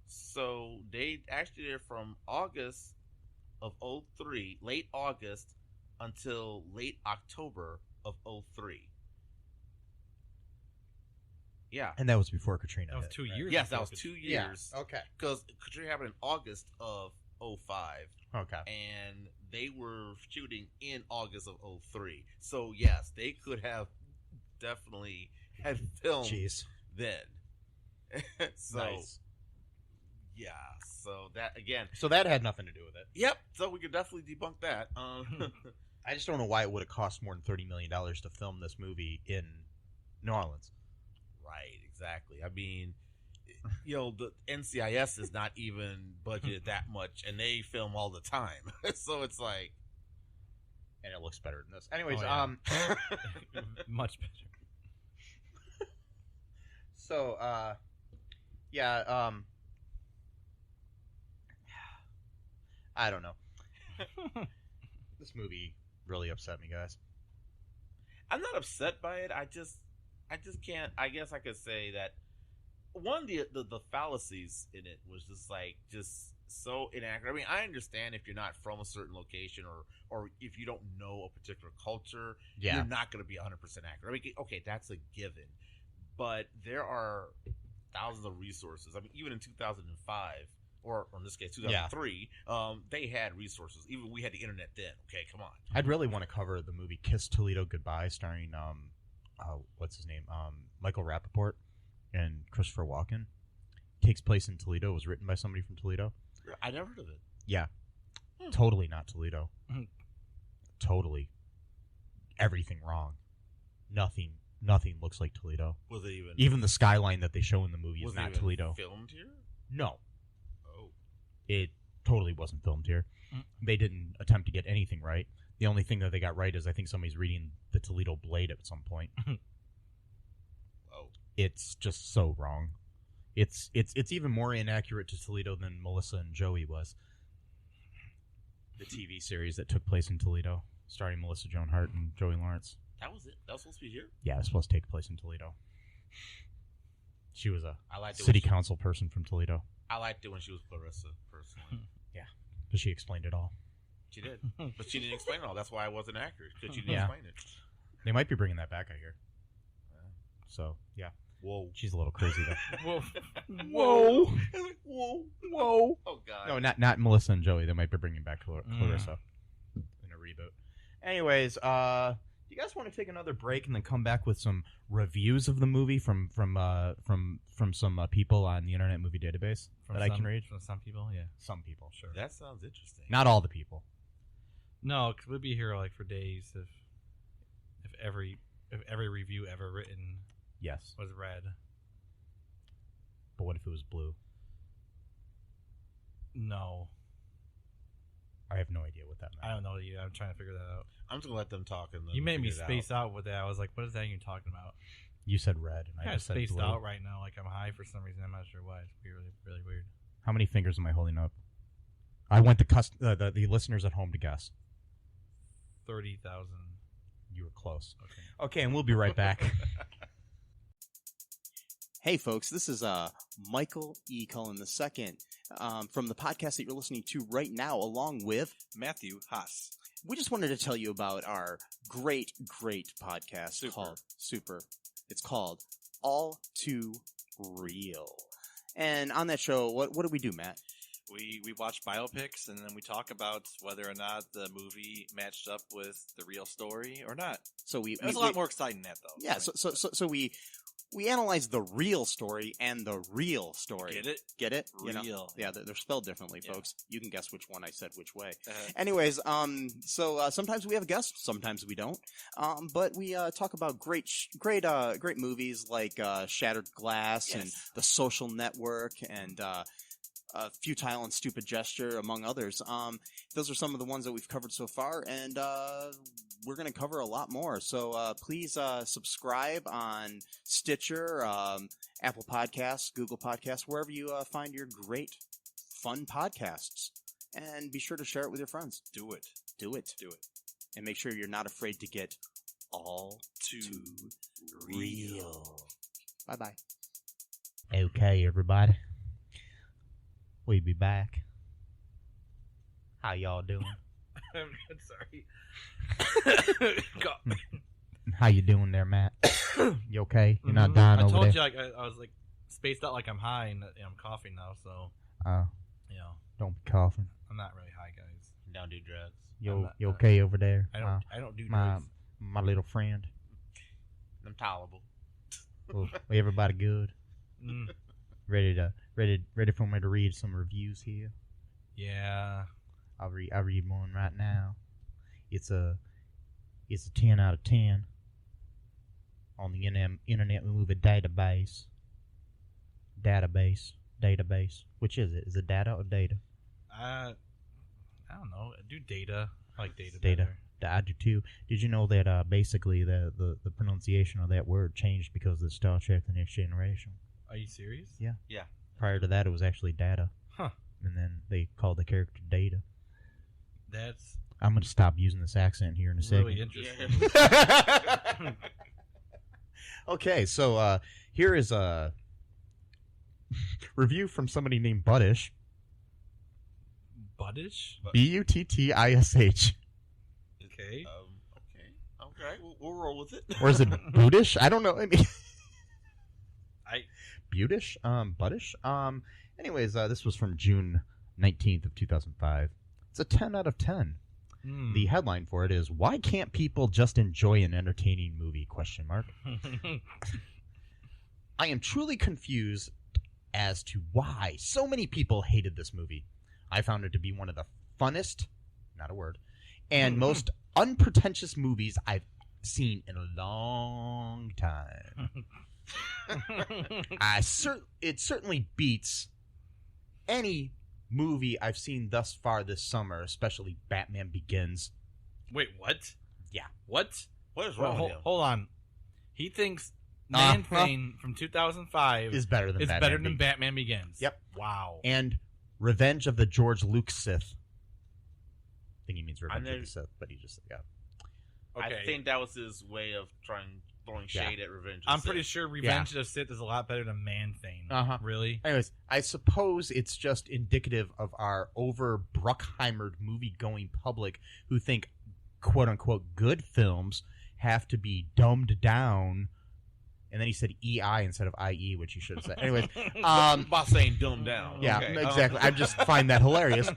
F: So, they actually did from August of 2003, late August, until late October of 2003. Yeah.
D: And that was before Katrina.
E: That was 2 years.
F: Yes, that was 2 years.
D: Yeah. Okay.
F: Because Katrina happened in August of 2005.
D: Okay.
F: And they were shooting in August of 2003. So, yes, they could have definitely had filmed then. So,
D: nice.
F: Yeah. So, that, again.
D: So, that had nothing to do with it.
F: Yep. So, we could definitely debunk that.
D: I just don't know why it would have cost more than $30 million to film this movie in New Orleans.
F: Right. Exactly. I mean... the NCIS is not even budgeted that much, and they film all the time. So it's like,
D: and it looks better than this. Anyways,
E: much better.
D: So, I don't know. This movie really upset me, guys.
F: I'm not upset by it. I just can't. I guess I could say that. One of the fallacies in it was just so inaccurate. I mean, I understand if you're not from a certain location or if you don't know a particular culture, you're not going to be 100% accurate. I mean, okay, that's a given. But there are thousands of resources. I mean, even in 2005, or in this case, 2003, they had resources. Even we had the internet then. Okay, come on.
D: I'd really want to cover the movie Kiss Toledo Goodbye starring, what's his name? Michael Rappaport. and Christopher Walken. Takes place in Toledo. It was written by somebody from Toledo.
F: I never heard of it.
D: Yeah. Totally not Toledo. Totally. Everything wrong. Nothing looks like Toledo.
F: Was it
D: even the skyline that they show in the movie
F: was
D: is not
F: it even
D: Toledo.
F: Filmed here?
D: No.
F: Oh.
D: It totally wasn't filmed here. They didn't attempt to get anything right. The only thing that they got right is I think somebody's reading the Toledo Blade at some point.
F: Oh.
D: It's just so wrong. It's even more inaccurate to Toledo than Melissa and Joey was. The TV series that took place in Toledo, starring Melissa Joan Hart and Joey Lawrence.
F: That was it? That was supposed to be here?
D: Yeah, it was supposed to take place in Toledo. She was a
F: I liked it
D: city
F: when she-
D: council person from Toledo.
F: I liked it when she was Clarissa, personally.
D: Yeah, but she explained it all.
F: She did. But she didn't explain it all. That's why it wasn't accurate, because she didn't
D: Yeah.
F: explain it.
D: They might be bringing that back, I hear. So, yeah.
F: Whoa.
D: She's a little crazy, though.
F: Whoa.
D: Whoa.
F: Whoa.
D: Whoa.
F: Oh, God.
D: No, not Melissa and Joey. They might be bringing back Clarissa in a reboot. Anyways, do you guys want to take another break and then come back with some reviews of the movie from some people on the Internet Movie Database that I can read?
E: From some people, yeah.
D: Some people, sure.
F: That sounds interesting.
D: Not all the people.
E: No, because we'd be here like for days if every review ever written
D: Yes.
E: was read.
D: But what if it was blue?
E: No.
D: I have no idea what that meant.
E: I don't know you. I'm trying to figure that out.
F: I'm just going to let them talk. And then
E: You made me
F: figure it
E: space out with that. I was like, what is that even talking about?
D: You said red, and I
E: I
D: just said
E: spaced
D: blue.
E: out right now. Like I'm high for some reason. I'm not sure why. It's really, really weird.
D: How many fingers am I holding up? I want the listeners at home to guess.
E: 30,000.
D: You were close.
E: Okay.
D: Okay, and we'll be right back.
B: Hey, folks, this is Michael E. Cullen II from the podcast that you're listening to right now, along with
G: Matthew Haas.
B: We just wanted to tell you about our great podcast
G: Super.
B: called Super. It's called All Too Real. And on that show, what do we do, Matt?
G: We watch biopics, and then we talk about whether or not the movie matched up with the real story or not.
B: So
G: It was a lot more exciting than that, though.
B: Yeah, so we analyze the real story and the real story.
G: Get it?
B: Get it?
G: Real.
B: You know? Yeah, they're spelled differently,
G: Yeah.
B: folks. You can guess which one I said which way.
G: Uh-huh.
B: Anyways, so sometimes we have guests, sometimes we don't. But we talk about great movies like Shattered Glass and The Social Network and Futile and Stupid Gesture, among others. Those are some of the ones that we've covered so far, and we're going to cover a lot more. So please subscribe on Stitcher, Apple Podcasts, Google Podcasts, wherever you find your great, fun podcasts. And be sure to share it with your friends.
G: Do it.
B: Do it.
G: Do it.
B: And make sure you're not afraid to get all too real. Bye-bye.
D: Okay, everybody. We be back. How y'all doing?
E: I'm sorry.
D: How you doing there, Matt? You okay? You're not dying
E: I
D: over
E: told
D: there?
E: you like I was like spaced out like I'm high and I'm coughing now, so you know
D: Don't be coughing.
E: I'm not really high, guys.
F: Don't do drugs.
D: You okay over there?
E: I don't do
D: my
E: drugs.
D: my little friend.
F: I'm tolerable.
D: Well, everybody good?
E: Mm,
D: Ready for me to read some reviews here?
E: yeah.
D: I'll read one right now. It's a 10 out of 10 on the Internet Movie Database. Database. Which is it? Is it data or data?
E: I don't know. I do data. I like data.
D: Data.
E: better.
D: I do too. Did you know that basically the pronunciation of that word changed because of Star Trek: The Next Generation?
E: Are you serious?
D: Yeah.
F: Yeah.
D: Prior to that, it was actually data.
E: Huh.
D: And then they called the character Data.
E: That's
D: I'm going to stop using this accent here in a second.
E: really interesting.
D: Okay, so here is a review from somebody named Buddish.
E: Buddish?
D: Buttish.
E: Okay.
F: Okay. We'll roll with it.
D: Or is it Budish? I don't know. I mean,
E: I
D: Budish? Buddish? Anyways, this was from June 19th of 2005. It's a 10 out of 10. The headline for it is, "Why can't people just enjoy an entertaining movie?" ? I am truly confused as to why so many people hated this movie. I found it to be one of the funnest, not a word, and most unpretentious movies I've seen in a long time. It certainly beats any movie I've seen thus far this summer, especially Batman Begins.
E: Wait, what?
D: Yeah.
E: What?
F: What is wrong with him?
E: Hold on. He thinks Man-Thing from 2005
D: is better than
E: Batman Begins.
D: Yep.
E: Wow.
D: And Revenge of the George Lucas Sith. I think he means Revenge of the Sith, but he just
E: Okay.
F: I think that was his way of throwing shade at Revenge.
E: I'm pretty sure Revenge of the Sith is a lot better than Man-Thing. Really?
D: Anyways, I suppose it's just indicative of our over Bruckheimered movie-going public who think quote-unquote good films have to be dumbed down. And then he said EI instead of IE, which he should have said. Anyways,
F: by saying dumbed down.
D: Yeah,
F: Okay.
D: exactly. I just find that hilarious.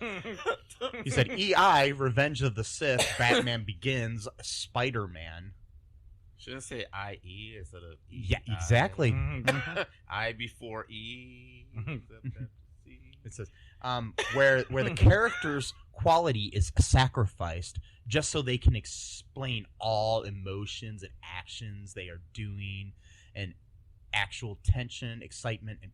D: He said EI, Revenge of the Sith, Batman Begins, Spider-Man.
F: Shouldn't say IE instead of E.
D: Yeah, exactly.
F: I before E.
D: It says where the character's quality is sacrificed just so they can explain all emotions and actions they are doing, and actual tension, excitement, and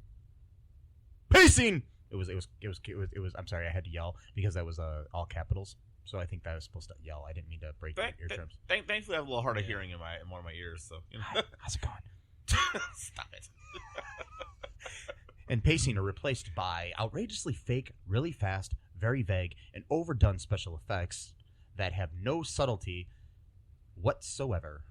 D: pacing. It was. I'm sorry, I had to yell because that was all capitals. So I think that I was supposed to yell. I didn't mean to break your eardrums.
F: Thankfully, I have a little hard of hearing in one of my ears. So
D: how's it going?
F: Stop it.
D: And pacing are replaced by outrageously fake, really fast, very vague, and overdone special effects that have no subtlety whatsoever.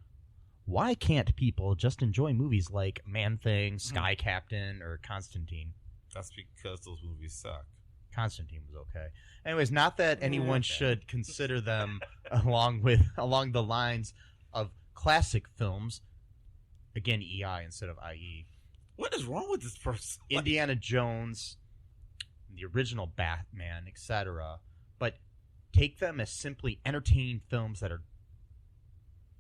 D: Why can't people just enjoy movies like Man-Thing, Sky Captain, or Constantine?
F: That's because those movies suck.
D: Constantine was okay. Anyways, not that anyone should consider them along the lines of classic films. Again, EI instead of IE.
F: What is wrong with this person?
D: Indiana Jones, the original Batman, etc. But take them as simply entertaining films that are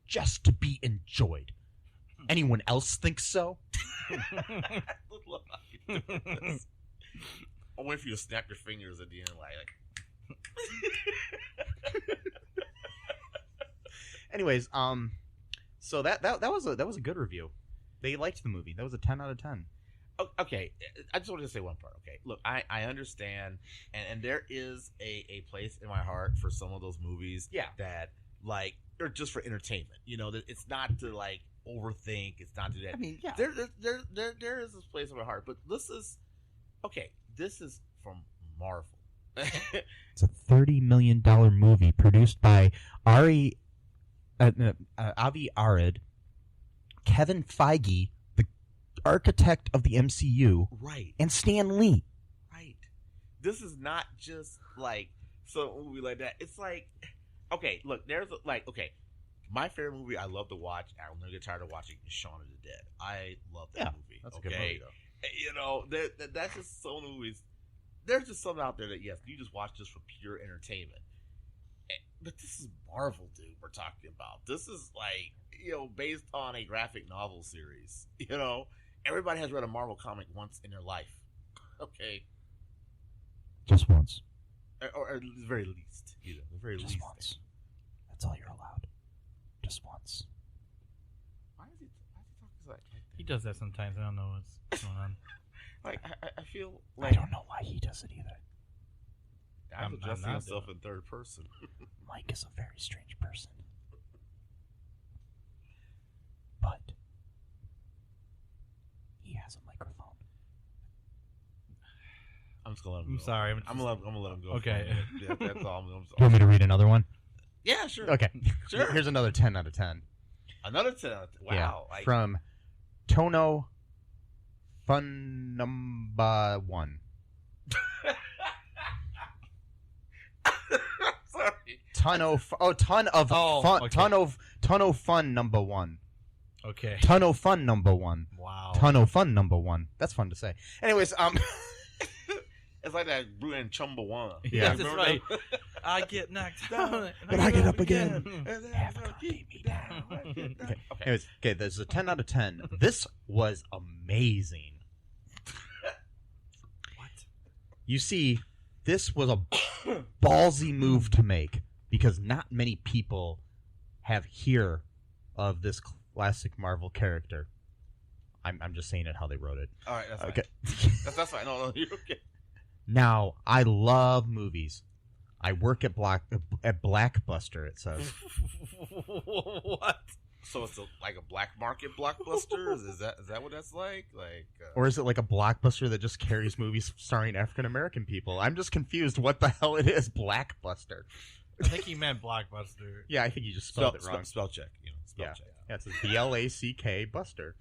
D: just to be enjoyed. Anyone else think so?
F: I'm waiting for you to snap your fingers at the end, like.
D: Anyways, so that was a good review. They liked the movie. That was a 10 out of 10.
F: Okay, I just wanted to say one part. Okay, look, I understand, and there is a place in my heart for some of those movies.
D: Yeah.
F: That like are just for entertainment. You know, that it's not to like overthink. It's not to that.
D: I mean, yeah.
F: There is this place in my heart, but this is from Marvel.
D: It's a $30 million movie produced by Avi Arad, Kevin Feige, the architect of the MCU,
F: right,
D: and Stan Lee.
F: Right. This is not just like some movie like that. It's like, okay, look, my favorite movie I love to watch, I'll never get tired of watching, is Shaun of the Dead. I love that movie.
D: That's a good movie, though.
F: You know, that's just some movies. There's just something out there that, yes, you just watch just for pure entertainment. But this is Marvel, dude, we're talking about. This is like, you know, based on a graphic novel series. You know, everybody has read a Marvel comic once in their life. Okay.
D: Just once.
F: Or at the very least. You know, the very
D: Just
F: least.
D: once. That's all you're allowed. Just once.
F: Why is he talking like that?
E: He does that sometimes. I don't know what's going on.
F: Like, I feel like...
D: I don't know why he does it either.
F: I'm addressing myself in third person.
D: Mike is a very strange person. But he has a microphone.
F: I'm just gonna let him
E: I'm
F: go.
E: sorry.
F: I'm gonna let him go.
E: Okay.
F: Yeah, that's all.
D: You want me to read another one?
F: Yeah, sure.
D: Okay.
F: Sure.
D: Here's another 10 out of 10.
F: Another 10 out of 10. Wow.
D: Yeah. From Tono Fun Number 1.
F: Sorry.
D: Ton of fun number 1.
E: Okay.
D: Ton of fun number 1.
E: Wow.
D: Ton of fun number 1. That's fun to say. Anyways,
F: it's like that Brew and Chumbawamba.
D: Yeah.
E: That's right. I get knocked down,
D: but I get up again.
F: Have a beat me down.
D: Okay. Anyways, this is a 10 out of 10. This was amazing. What? You see, this was a ballsy move to make because not many people have heard of this classic Marvel character. I'm just saying it how they wrote it.
F: All right, that's
D: okay.
F: Fine. That's fine. No, you're okay.
D: Now, I love movies. I work at Blackbuster, it says.
E: What?
F: So it's like a black market blockbuster? Is that what that's like?
D: Or is it like a Blockbuster that just carries movies starring African American people? I'm just confused what the hell it is, Blackbuster.
E: I think he meant Blockbuster.
D: Yeah, I think you just spelled it wrong.
F: Spell check. Spell check.
D: Yeah, it's BLACK Buster.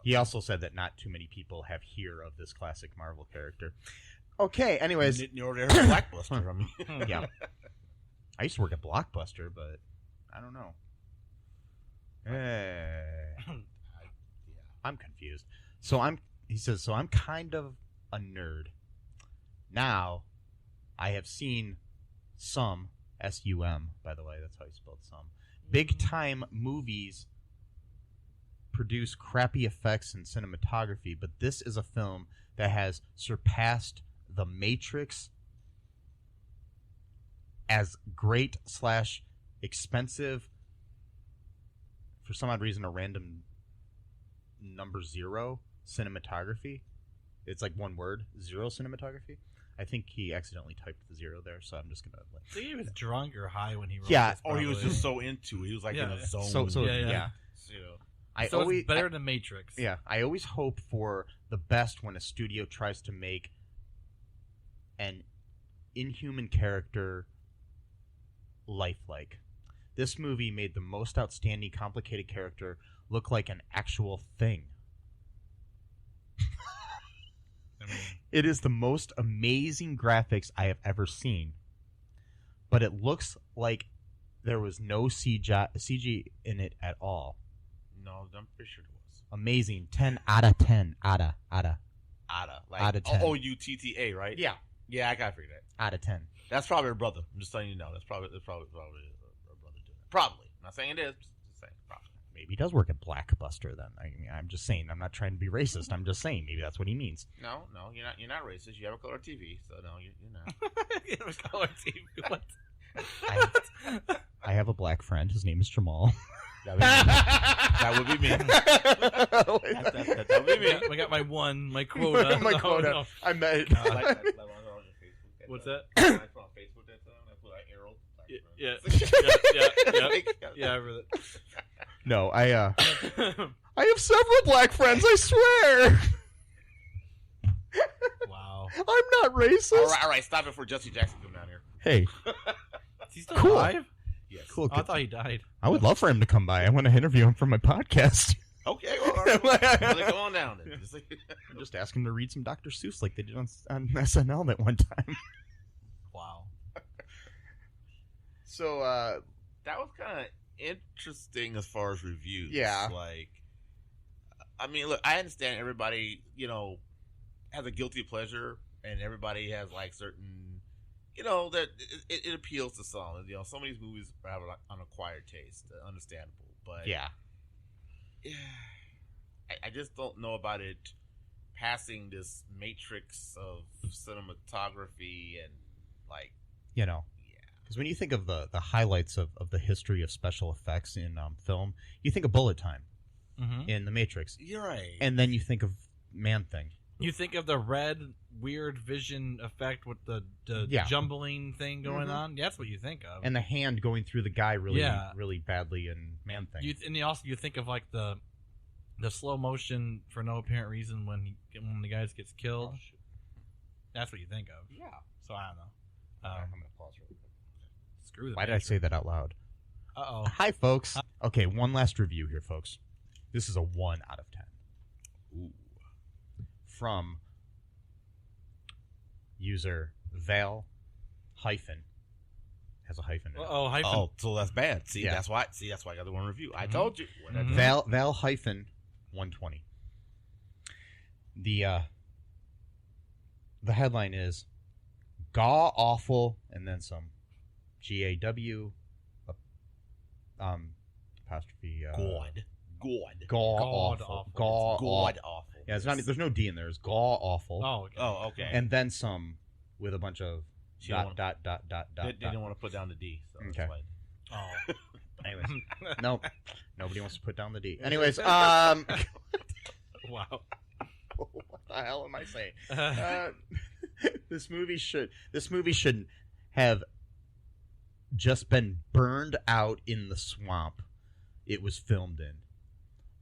D: He also said that not too many people have heard of this classic Marvel character. Okay, anyways.
F: You're there Blackbuster. I mean.
D: Yeah. I used to work at Blockbuster, but I don't know. I'm confused. He says, so I'm kind of a nerd. Now, I have seen some, S-U-M, by the way, that's how you spelled some, big-time movies produce crappy effects and cinematography, but this is a film that has surpassed The Matrix as great / expensive, for some odd reason, a random number 0 cinematography. It's like one word, 0 cinematography. I think he accidentally typed the 0 there, so I'm just gonna.
E: I think he was drunk or high when he wrote.
D: Yeah,
E: this,
F: or he was just so into it. He was like in a zone.
D: Yeah.
E: So it's better than Matrix.
D: Yeah, I always hope for the best when a studio tries to make an inhuman character lifelike. This movie made the most outstanding, complicated character look like an actual thing. It is the most amazing graphics I have ever seen, but it looks like there was no CG in it at all.
F: No, I'm pretty sure it was.
D: Amazing. 10 out of 10. Ada.
F: Like
D: out of 10.
F: OUTTA, right?
D: Yeah.
F: Yeah, I gotta figure that.
D: Out of 10.
F: That's probably her brother. I'm just telling you now. That's probably her brother doing it. Probably. I'm not saying it is. Just saying probably.
D: Maybe he does work at Blackbuster then. I mean, I'm just saying. I'm not trying to be racist. I'm just saying. Maybe that's what he means.
F: No, you're not racist. You have a color TV, so no, you're not.
E: You have a color TV. What?
D: I have a black friend. His name is Jamal.
F: That would be me. That would be me.
E: I got my quota.
D: My quota.
E: No.
D: I met.
E: What's that?
F: I put on Facebook that time. I put arrow.
E: Yeah. I remember that.
D: No, I have several black friends. I swear.
E: Wow.
D: I'm not racist.
F: All right. Stop it before Jesse Jackson come down here.
D: Hey.
E: Is he still
D: Cool.
E: alive?
F: Yes.
D: Cool.
E: Oh, I thought he died.
D: I would love for him to come by. I want to interview him for my podcast.
F: Okay, well, all right. Well, go on down then.
D: Just ask him to read some Dr. Seuss like they did on SNL that one time.
E: Wow.
D: So,
F: that was kind of interesting as far as reviews.
D: Yeah.
F: Like, I mean, look, I understand everybody, has a guilty pleasure, and everybody has, like, certain, that it appeals to some. Some of these movies have an acquired taste, understandable. But
D: yeah.
F: I just don't know about it passing this matrix of cinematography and, like...
D: Because when you think of the highlights of the history of special effects in film, you think of bullet time in The Matrix.
F: You're right.
D: And then you think of Man-Thing.
E: You think of the red weird vision effect with the jumbling thing going on. That's what you think of.
D: And the hand going through the guy really badly in Man-Thing.
E: You think of like the slow motion for no apparent reason when the guy gets killed. Oh, that's what you think of.
F: Yeah.
E: So I don't know.
D: I'm going to pause really quick.
E: Screw
D: Why did I say that out loud?
E: Uh-oh.
D: Hi, folks. Okay, one last review here, folks. This is a 1 out of 10. Ooh. From user Val hyphen has a hyphen in it.
E: Hyphen.
F: Oh, so that's bad. See,
D: Yeah.
F: that's why I got the one review. I told you.
D: Val hyphen 120. The headline is "Gaw awful" and then some GAW apostrophe
F: God. God
D: awful. Yeah, it's not. There's no D in there. It's gaw awful.
F: Oh, okay.
D: And then some with a bunch of dot.
F: They didn't want to put down the D. So
D: okay.
F: Oh.
D: Anyways, no, nobody wants to put down the D. Anyways,
E: Wow.
D: What the hell am I saying? This movie shouldn't have just been burned out in the swamp it was filmed in.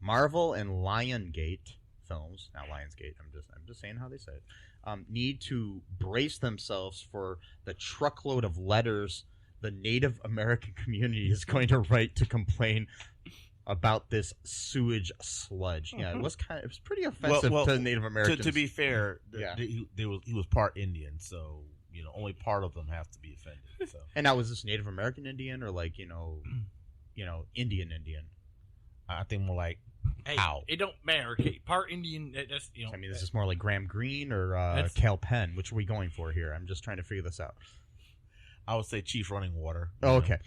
D: Marvel and Lionsgate films, not Lionsgate. I'm just saying how they say it. Need to brace themselves for the truckload of letters the Native American community is going to write to complain about this sewage sludge. Yeah, it was pretty offensive to Native Americans.
F: To be fair, he was part Indian, so only part of them have to be offended. So.
D: And now, was this Native American Indian or like Indian?
F: I think more like how.
E: It don't matter. Okay, part Indian. That's
D: I mean, is this more like Graham Greene or Cal Penn? Which are we going for here? I'm just trying to figure this out.
F: I would say Chief Running Water.
D: Oh, okay.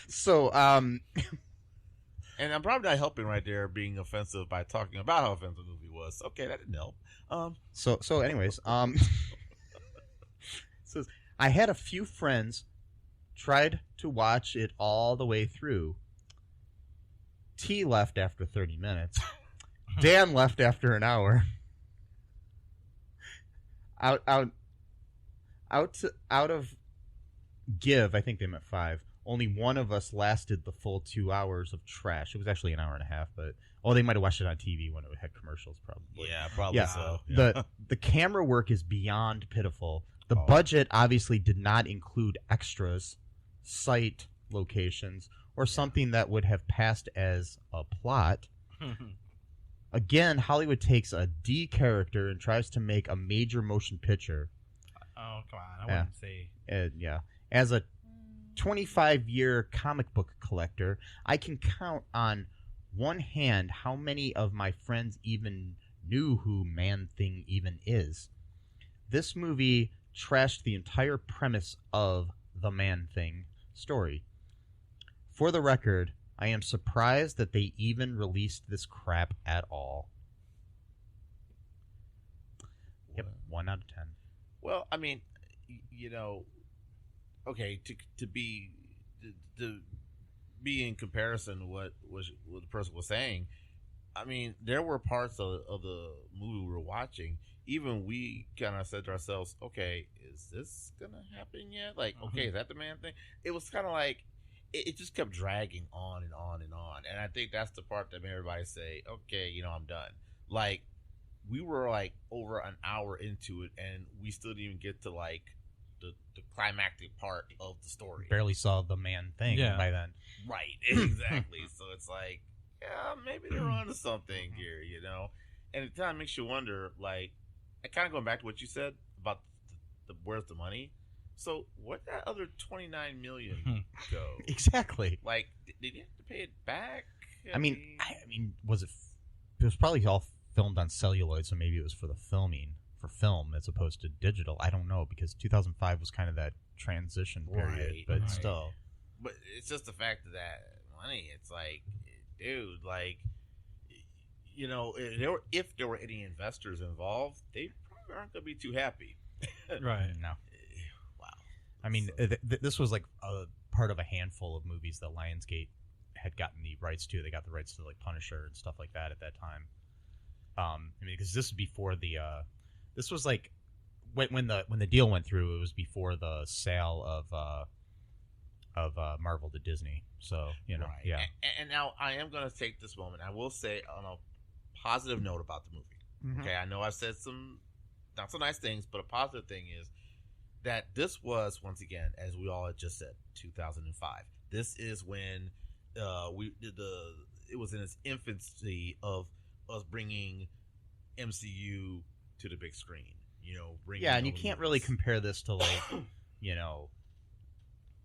D: So,
F: and I'm probably not helping right there, being offensive by talking about how offensive the movie was. Okay, that didn't help.
D: So anyways, so I had a few friends tried to watch it all the way through. T left after 30 minutes. Dan left after an hour. Out of give, I think they meant 5. Only one of us lasted the full 2 hours of trash. It was actually an hour and a half, but they might have watched it on TV when it had commercials, probably.
F: Yeah, probably so.
D: Yeah. The camera work is beyond pitiful. The budget obviously did not include extras, site locations, or something that would have passed as a plot. Again, Hollywood takes a D character and tries to make a major motion picture.
E: Oh, come on. I wouldn't say.
D: Yeah. As a 25-year comic book collector, I can count on one hand how many of my friends even knew who Man-Thing even is. This movie trashed the entire premise of the Man-Thing story. For the record, I am surprised that they even released this crap at all. Yep, 1 out of 10.
F: Well, I mean, okay, to be in comparison to what the person was saying, I mean, there were parts of the movie we were watching. Even we kind of said to ourselves, okay, is this gonna happen yet? Like, okay, is that the Man Thing? It was kind of like it just kept dragging on and on and on, and I think that's the part that made everybody say, okay, I'm done. Like, we were like over an hour into it, and we still didn't even get to like the climactic part of the story.
D: Barely saw the Man Thing by then.
F: Right, exactly. So it's like, yeah, maybe they're onto something here, And it kind of makes you wonder, like, kind of going back to what you said about the where's the money. So where'd that other $29 million go?
D: Exactly.
F: Like, did you have to pay it back?
D: I mean, was it? It was probably all filmed on celluloid, so maybe it was for film as opposed to digital. I don't know, because 2005 was kind of that transition period, but still.
F: But it's just the fact of that money. It's like, dude, like, if there were any investors involved, they probably aren't going to be too happy.
E: Right.
D: No.
F: Wow.
D: I mean, this was like a part of a handful of movies that Lionsgate had gotten the rights to. They got the rights to like Punisher and stuff like that at that time. I mean, because this was before this was like when the deal went through. It was before the sale of Marvel to Disney. So yeah.
F: And now I am going to take this moment. I will say on a positive note about the movie. Okay, I know I've said some not so nice things, but a positive thing is that this was, once again, as we all had just said, 2005. This is when it was in its infancy of us bringing MCU to the big screen.
D: And you can't really compare this to like,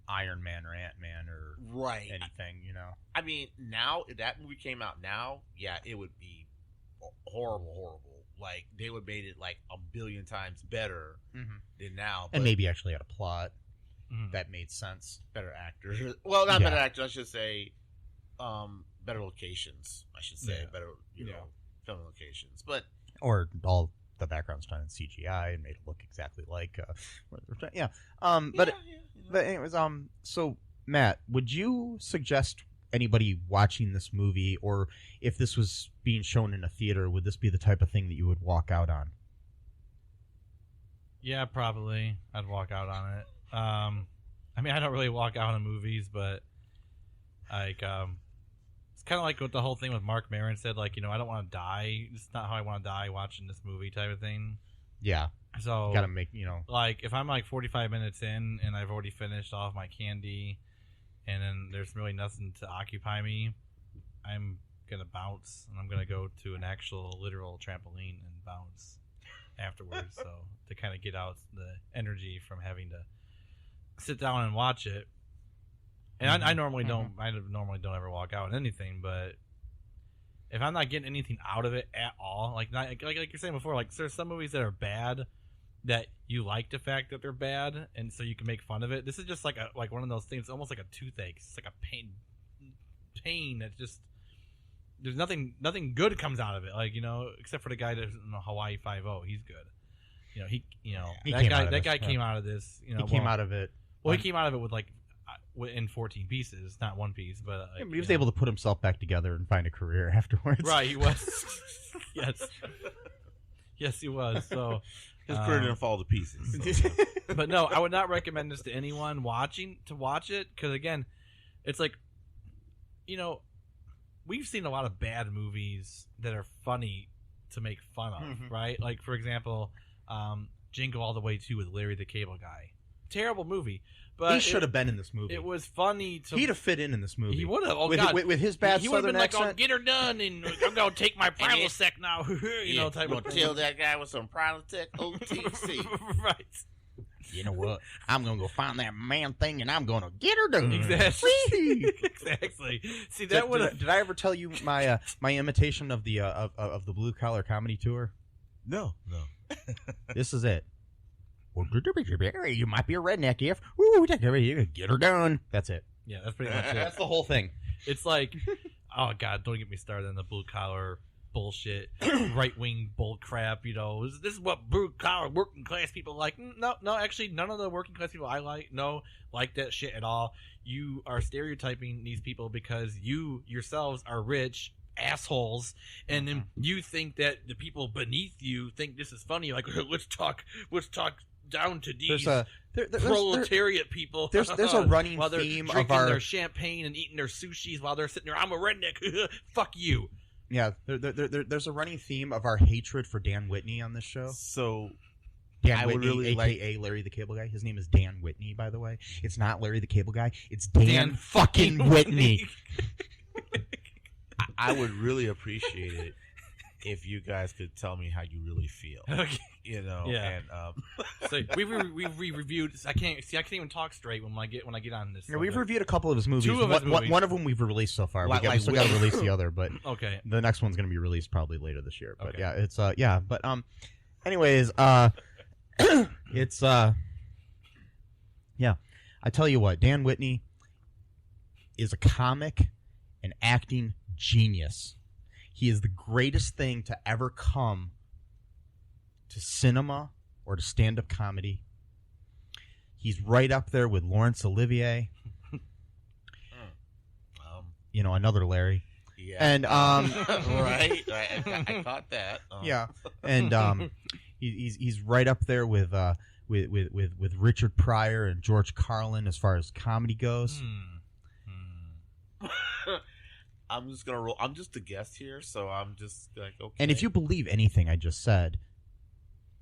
D: Iron Man or Ant-Man or anything,
F: I mean, now if that movie came out now, yeah, it would be horrible. Like, they would have made it like a billion times better than now.
D: And maybe actually had a plot that made sense.
F: Better actors. Well, not better actors. I should say better locations, I should say, better film locations, but
D: or all the background's done in CGI and made it look exactly like but anyways, so Matt, would you suggest anybody watching this movie, or if this was being shown in a theater, would this be the type of thing that you would walk out on?
E: Yeah, probably. I'd walk out on it. I mean, I don't really walk out on movies, but like, it's kind of like what the whole thing with Mark Maron said. Like, I don't want to die. It's not how I want to die watching this movie, type of thing.
D: Yeah.
E: So
D: you gotta make
E: like if I'm like 45 minutes in and I've already finished off my candy, and then there's really nothing to occupy me, I'm gonna bounce, and I'm gonna go to an actual literal trampoline and bounce afterwards. So to kind of get out the energy from having to sit down and watch it. And I normally don't. I normally don't ever walk out on anything, but if I'm not getting anything out of it at all, like you're saying before, like there's some movies that are bad that you like the fact that they're bad, and so you can make fun of it. This is just like one of those things, almost like a toothache. It's like a pain that's just there's nothing good comes out of it. Like except for the guy that's in Hawaii 5-0, he's good. That guy came out of this. He
D: came out of it.
E: Well, he came out of it with in 14 pieces, not one piece, but
D: he was able to put himself back together and find a career afterwards.
E: Right, he was. Yes, he was. So
F: his career didn't fall to pieces. So.
E: But no, I would not recommend this to anyone watching to watch it, because again, it's like, we've seen a lot of bad movies that are funny to make fun of, right? Like for example, Jingle All the Way 2 with Larry the Cable Guy. Terrible movie. But
D: he should have been in this movie.
E: It was funny.
D: He'd have fit in this movie.
E: He would have. Oh,
D: God. With his bad
E: he
D: Southern
E: been
D: accent.
E: Like, get her done, and I'm going to take my Prilosec now. Type of thing.
F: Kill that guy with some Prilosec OTC.
E: Right.
D: You know what? I'm going to go find that man thing, and I'm going to get her done.
E: Exactly. Exactly. See, that would have...
D: Did I ever tell you my my imitation of the of the Blue Collar Comedy Tour?
F: No.
D: This is it. You might be a redneck if you get her done. That's it.
E: Yeah, that's pretty much it.
D: That's the whole thing.
E: It's like, oh God, don't get me started on the blue collar bullshit, right wing bull crap. This is what blue collar working class people like. No, actually, none of the working class people I like that shit at all. You are stereotyping these people because you yourselves are rich assholes, and then you think that the people beneath you think this is funny. Like, let's talk down to these proletariat people.
D: There's a running
E: while they're
D: theme
E: drinking
D: of our
E: their champagne and eating their sushis while they're sitting there. I'm a redneck. Fuck you.
D: Yeah, there's a running theme of our hatred for Dan Whitney on this show.
F: So
D: Dan Whitney, a.k.a. Larry the Cable Guy. His name is Dan Whitney, by the way. It's not Larry the Cable Guy. It's Dan fucking Whitney.
F: I would really appreciate it if you guys could tell me how you really feel.
E: Okay.
F: Yeah. And
E: so we reviewed. I can't even talk straight when I get on this.
D: Yeah, we've reviewed a couple of his movies.
E: Two of his movies.
D: One of them we've released so far. We still got to release the other, but
E: okay.
D: The next one's going to be released probably later this year. But
E: okay.
D: yeah, it's but anyways, it's yeah. I tell you what, Dan Whitney is a comic and acting genius. He is the greatest thing to ever come to cinema or to stand-up comedy. He's right up there with Laurence Olivier. Another Larry.
F: Yeah.
D: And
F: right. I caught that.
D: Yeah. And he's right up there with Richard Pryor and George Carlin as far as comedy goes.
F: I'm just gonna roll. I'm just a guest here, so I'm just like, okay.
D: And if you believe anything I just said,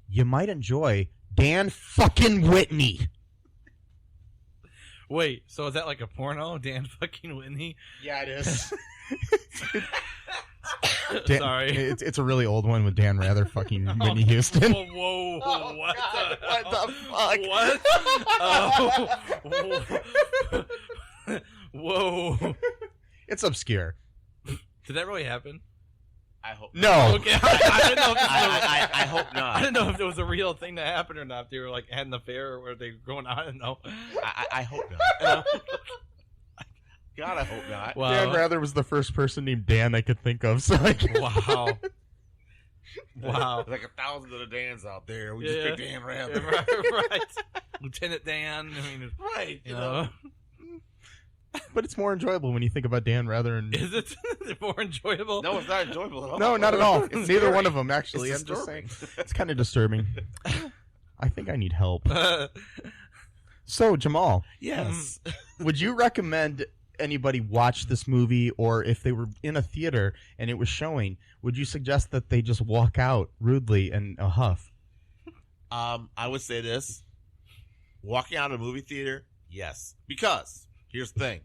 D: you might enjoy Dan fucking Whitney.
E: Wait, so is that like a porno, Dan fucking Whitney?
F: Yeah, it is.
E: Sorry,
D: it's a really old one with Dan Rather fucking Whitney Houston.
E: Whoa,
F: oh,
E: what
F: the
E: fuck? Whoa.
D: It's obscure.
E: Did that really happen?
F: I hope
D: no.
E: Okay, I didn't know if
F: I hope not.
E: I didn't know if it was a real thing that happened or not. If they were like had an affair or were they going on? I don't know.
F: I hope not. God, I hope not.
E: Wow.
D: Dan Rather was the first person named Dan I could think of. So
E: Wow. Wow.
F: There's like 1,000 other Dans out there. We just picked Dan Rather.
E: Right. Lieutenant Dan. I mean,
F: Right.
E: you know.
D: But it's more enjoyable when you think about Dan Rather and...
E: Is it more enjoyable?
F: No, it's not enjoyable at all.
D: No, not at all. It's neither
F: scary.
D: one of them, actually.
F: It's
D: I'm just
F: disturbing.
D: saying. It's kind of disturbing. I think I need help. So, Jamal,
F: Yes.
D: would you recommend anybody watch this movie, or if they were in a theater and it was showing, would you suggest that they just walk out rudely in a huff?
F: I would say this. Walking out of a movie theater, yes. Because, here's the thing.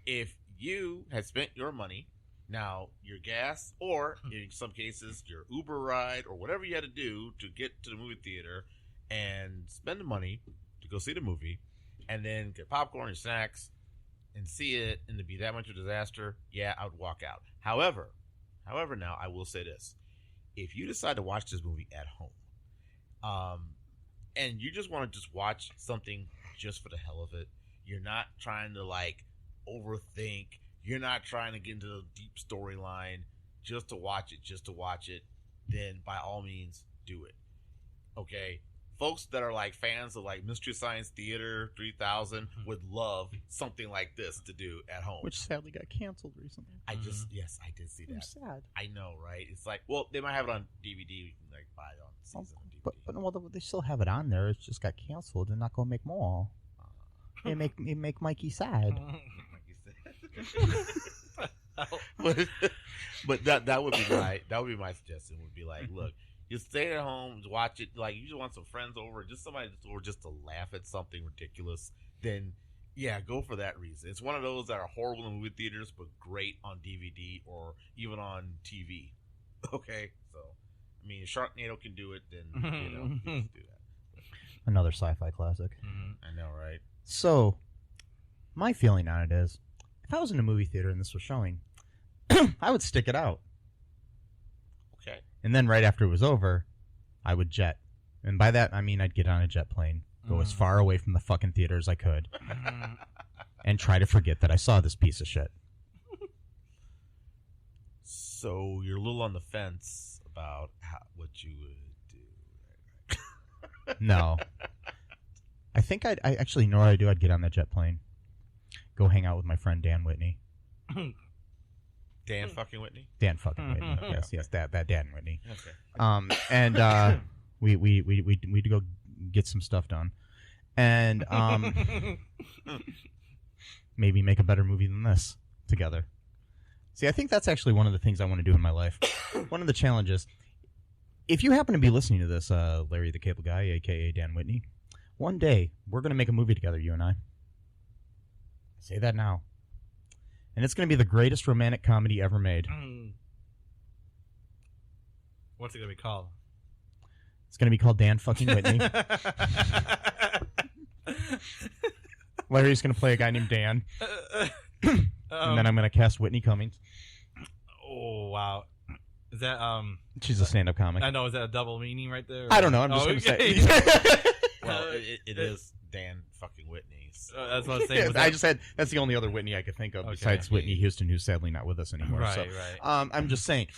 F: If you had spent your money, now your gas, or in some cases your Uber ride, or whatever you had to do to get to the movie theater and spend the money to go see the movie, and then get popcorn and snacks and see it and to be that much of a disaster, yeah, I would walk out. However, now I will say this. If you decide to watch this movie at home, and you just want to just watch something just for the hell of it, you're not trying to like overthink, you're not trying to get into the deep storyline just to watch it, then by all means do it. Okay? Folks that are like fans of like Mystery Science Theater 3000 would love something like this to do at home.
D: Which sadly got canceled recently.
F: Yes, I did see that.
D: I'm sad.
F: I know, right? It's like, well, they might have it on DVD. You can like buy it on season on DVD.
D: But well, they still have it on there. It just got canceled. They're not going to make more. It make Mikey sad.
F: But that would be my suggestion. Would be like, look, you stay at home, watch it. Like, you just want some friends over, just somebody over, just to laugh at something ridiculous. Then, yeah, go for that reason. It's one of those that are horrible in movie theaters, but great on DVD or even on TV. Okay, so I mean, if Sharknado can do it, then you can do that.
D: Another sci-fi classic.
F: I know, right?
D: So, my feeling on it is, if I was in a movie theater and this was showing, I would stick it out.
F: Okay.
D: And then right after it was over, I would jet. And by that, I mean I'd get on a jet plane, go as far away from the fucking theater as I could, and try to forget that I saw this piece of shit.
F: So, you're a little on the fence about what you would do.
D: No. I think I actually know what I'd do. I'd get on that jet plane, go hang out with my friend Dan Whitney.
F: Dan fucking Whitney?
D: Dan fucking Whitney. Yes, that Dan Whitney.
F: Okay.
D: And we'd go get some stuff done, and maybe make a better movie than this together. See, I think that's actually one of the things I want to do in my life. One of the challenges. If you happen to be listening to this, Larry the Cable Guy, a.k.a. Dan Whitney, one day we're going to make a movie together, you and I. Say that now. And it's going to be the greatest romantic comedy ever made.
E: What's it going to be called?
D: It's going to be called Dan fucking Whitney. Larry's going to play a guy named Dan. And then I'm going to cast Whitney Cummings.
E: Oh, wow. Is that,
D: She's a stand-up comic.
E: I know, is that a double meaning right there?
D: I don't know. I'm just going to say.
F: Well, it is Dan fucking Whitney. So.
E: That's what I was saying.
D: Yeah, that's the only other Whitney I could think of besides Whitney Houston, who's sadly not with us anymore.
E: Right,
D: so,
E: right.
D: I'm just saying.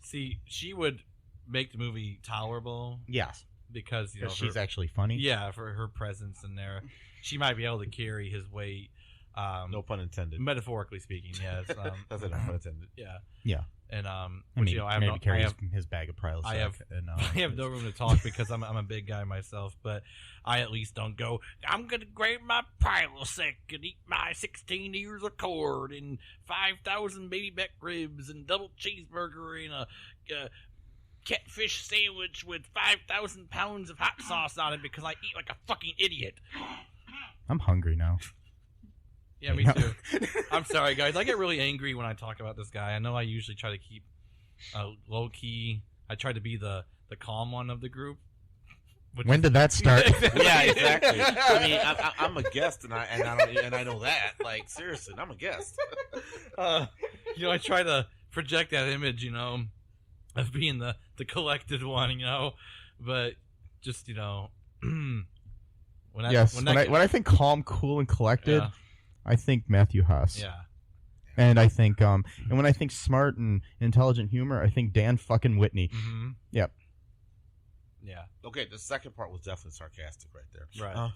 E: See, she would make the movie tolerable.
D: Yes.
E: Because, you know,
D: she's actually funny.
E: Yeah, for her presence in there. She might be able to carry his weight.
F: No pun intended.
E: Metaphorically speaking, yes.
F: That's no pun intended.
E: Yeah.
D: Yeah.
E: And
D: which, you know, I have his bag of Prilosec.
E: I have no room to talk because I'm a big guy myself, but I at least don't go, I'm gonna grab my Prilosec and eat my 16 ears of cord and 5,000 baby back ribs and double cheeseburger and a catfish sandwich with 5,000 pounds of hot sauce on it because I eat like a fucking idiot.
D: I'm hungry now.
E: Yeah, me too. I'm sorry, guys. I get really angry when I talk about this guy. I know I usually try to keep low key. I try to be the calm one of the group.
D: When did that start?
F: Yeah, exactly. I mean, I'm a guest, and I know that. Like, seriously, I'm a guest.
E: You know, I try to project that image, you know, of being the collected one, you know, but just, you know, when I think calm, cool, and collected.
D: Yeah. I think Matthew Haas.
E: Yeah.
D: And I think, and when I think smart and intelligent humor, I think Dan fucking Whitney.
E: Mm-hmm.
D: Yep.
E: Yeah.
F: Okay, the second part was definitely sarcastic right there.
E: Right.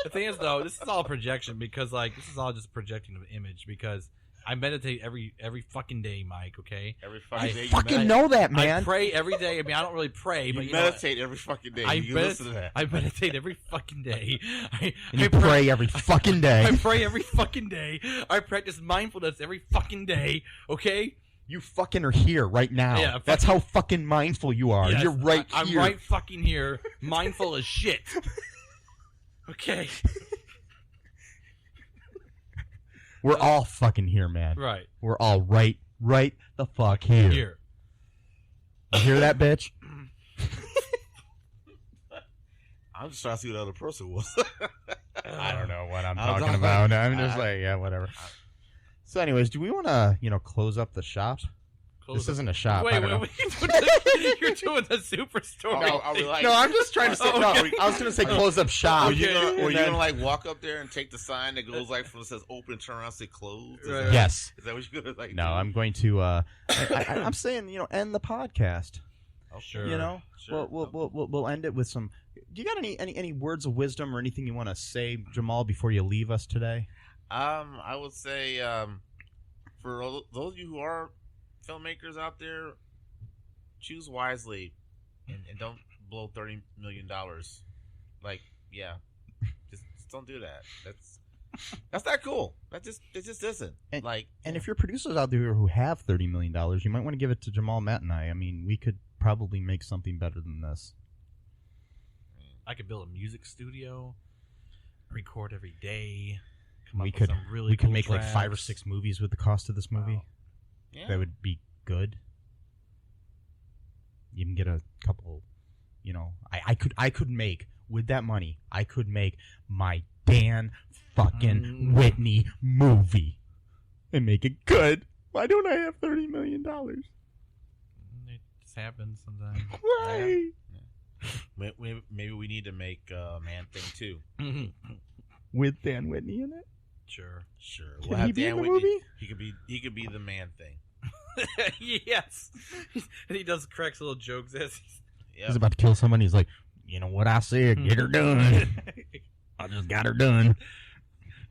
E: The thing is, though, this is all projection because, like, this is all just projecting an image because I meditate every fucking day, Mike, okay?
F: Every fucking day.
D: Fucking know that, man.
E: I pray every day. I mean, I don't really pray, but
F: you
E: you
F: meditate every fucking day. You listen to that.
E: I meditate every fucking day. I
D: pray every fucking day.
E: I pray every fucking day. I practice mindfulness every fucking day, okay?
D: You fucking are here right now.
E: Yeah,
D: that's how fucking mindful you are.
E: Yes,
D: You're right
E: I'm
D: here.
E: right fucking here, mindful as shit. Okay.
D: We're all fucking here, man.
E: Right.
D: We're all right the fuck here.
E: Here.
D: You hear that, bitch?
F: I'm just trying to see what the other person was.
D: I don't know what I'm talking about. I'm just like, yeah, whatever. So anyways, do we want to, close up the shop? This isn't a shop.
E: Wait,
D: I don't know.
E: you're doing the superstore.
F: No, are we like,
D: No, I'm just trying to say. No, I was going to say close up shop.
F: Were you gonna like walk up there and take the sign that goes like from it says open, turn around, say closed?
D: Yes.
F: Is that what you're gonna like?
D: No,
F: do?
D: I'm going to. I'm saying, end the podcast.
F: Oh, sure.
D: Sure. We'll end it with some. Do you got any words of wisdom or anything you want to say, Jamal, before you leave us today?
F: I would say for those of you who are filmmakers out there, choose wisely and don't blow $30 million. Like, yeah, just don't do that. That's not cool. It just isn't.
D: And if you're producers out there who have $30 million, you might want to give it to Jamal, Matt, and I. I mean, we could probably make something better than this.
E: I could build a music studio, record every day.
D: We could
E: cool
D: make
E: tracks.
D: like 5 or 6 movies with the cost of this movie.
F: Wow. Yeah.
D: That would be good. You can get a couple, I could make with that money. I could make my Dan fucking Whitney movie and make it good. Why don't I have $30 million?
E: It just happens sometimes.
D: Why?
F: Yeah. Maybe we need to make Man Thing 2
D: with Dan Whitney in it.
F: Sure.
D: Can
F: We'll have
D: he be
F: Dan
D: in the
F: Whitney.
D: movie?
F: He could be the Man Thing.
E: Yes. And he does cracks little jokes as
D: He's about to kill someone. He's like, you know what I said? Get her done. I just got her done.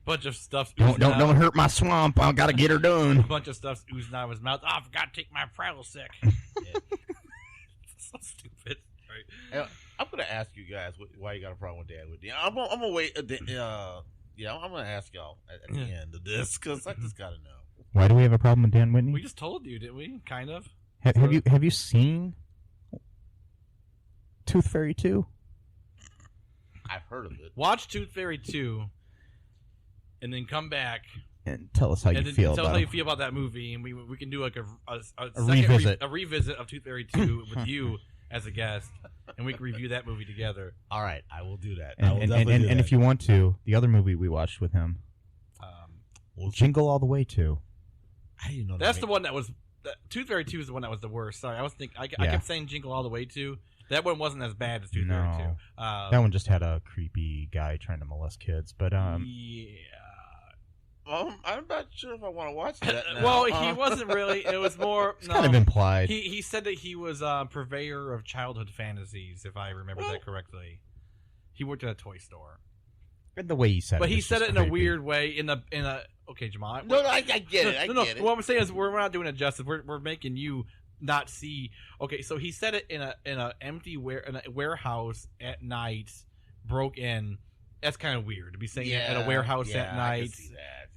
E: Bunch of stuff.
D: Don't hurt my swamp. I gotta get her done.
E: A bunch of stuff's oozing out of his mouth. Oh, I forgot to take my Prilosec. So stupid. Right.
F: I'm gonna ask you guys why you got a problem with Dan Whitney. I'm gonna wait. I'm gonna ask y'all at the end of this because I just gotta know.
D: Why do we have a problem with Dan Whitney?
E: We just told you, didn't we? Kind of.
D: Have you seen Tooth Fairy 2?
F: I've heard of it.
E: Watch Tooth Fairy 2, and then come back
D: and tell us how you feel
E: tell us
D: about
E: how
D: it.
E: you feel about that movie, and we can do like a
D: revisit.
E: a revisit of Tooth Fairy 2 with you as a guest, and we can review that movie together.
F: All right, I will do that.
D: And if you want to, the other movie we watched with him, Jingle All the Way 2.
F: I didn't know
E: that's the one that was. Tooth Fairy 2 is the one that was the worst. Sorry, I kept saying Jingle All the Way 2. That one wasn't as bad as Tooth Fairy 2.
D: That one just had a creepy guy trying to molest kids. But
E: yeah.
F: I'm not sure if I want to watch that now.
E: Well, he wasn't really. It was more.
D: It's kind of implied.
E: He said that he was a purveyor of childhood fantasies, if I remember that correctly. He worked at a toy store.
D: And the way he said it.
E: But he said it in
D: creepy.
E: a weird way. In a. Okay, Jamal.
F: No, I get it. I get it.
E: What I'm saying is we're not doing it justice. We're making you not see. Okay, so he said it in a empty warehouse at night, broke in. That's kind of weird to be saying it at a warehouse at night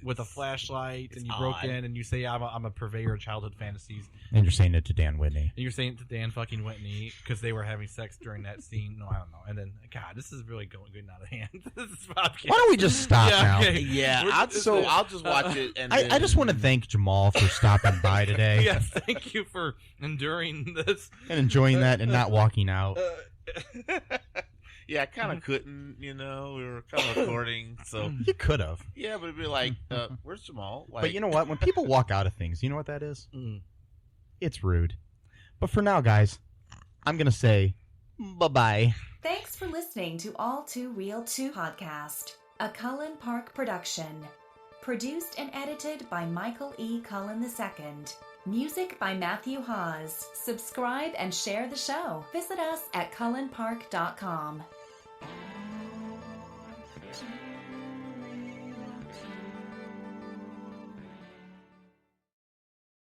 E: with a flashlight, and you broke in and you say I'm a purveyor of childhood fantasies.
D: And you're saying it to Dan Whitney.
E: And you're saying it to Dan fucking Whitney because they were having sex during that scene. No, I don't know. And then, God, this is really getting out of hand. This is podcast.
D: Why don't we just stop now?
E: Okay.
F: Yeah, I'll just watch it. And
D: I just want to thank Jamal for stopping by today.
E: Yes, thank you for enduring this
D: and enjoying that and not walking out.
F: Yeah, I kind of couldn't, we were kind of recording, so.
D: You could have.
F: Yeah, but it'd be like, where's Jamal? Like,
D: but you know what? When people walk out of things, you know what that is? It's rude. But for now, guys, I'm going to say bye-bye.
K: Thanks for listening to All Too Real 2 podcast, a Cullen Park production. Produced and edited by Michael E. Cullen II. Music by Matthew Hawes. Subscribe and share the show. Visit us at cullenpark.com.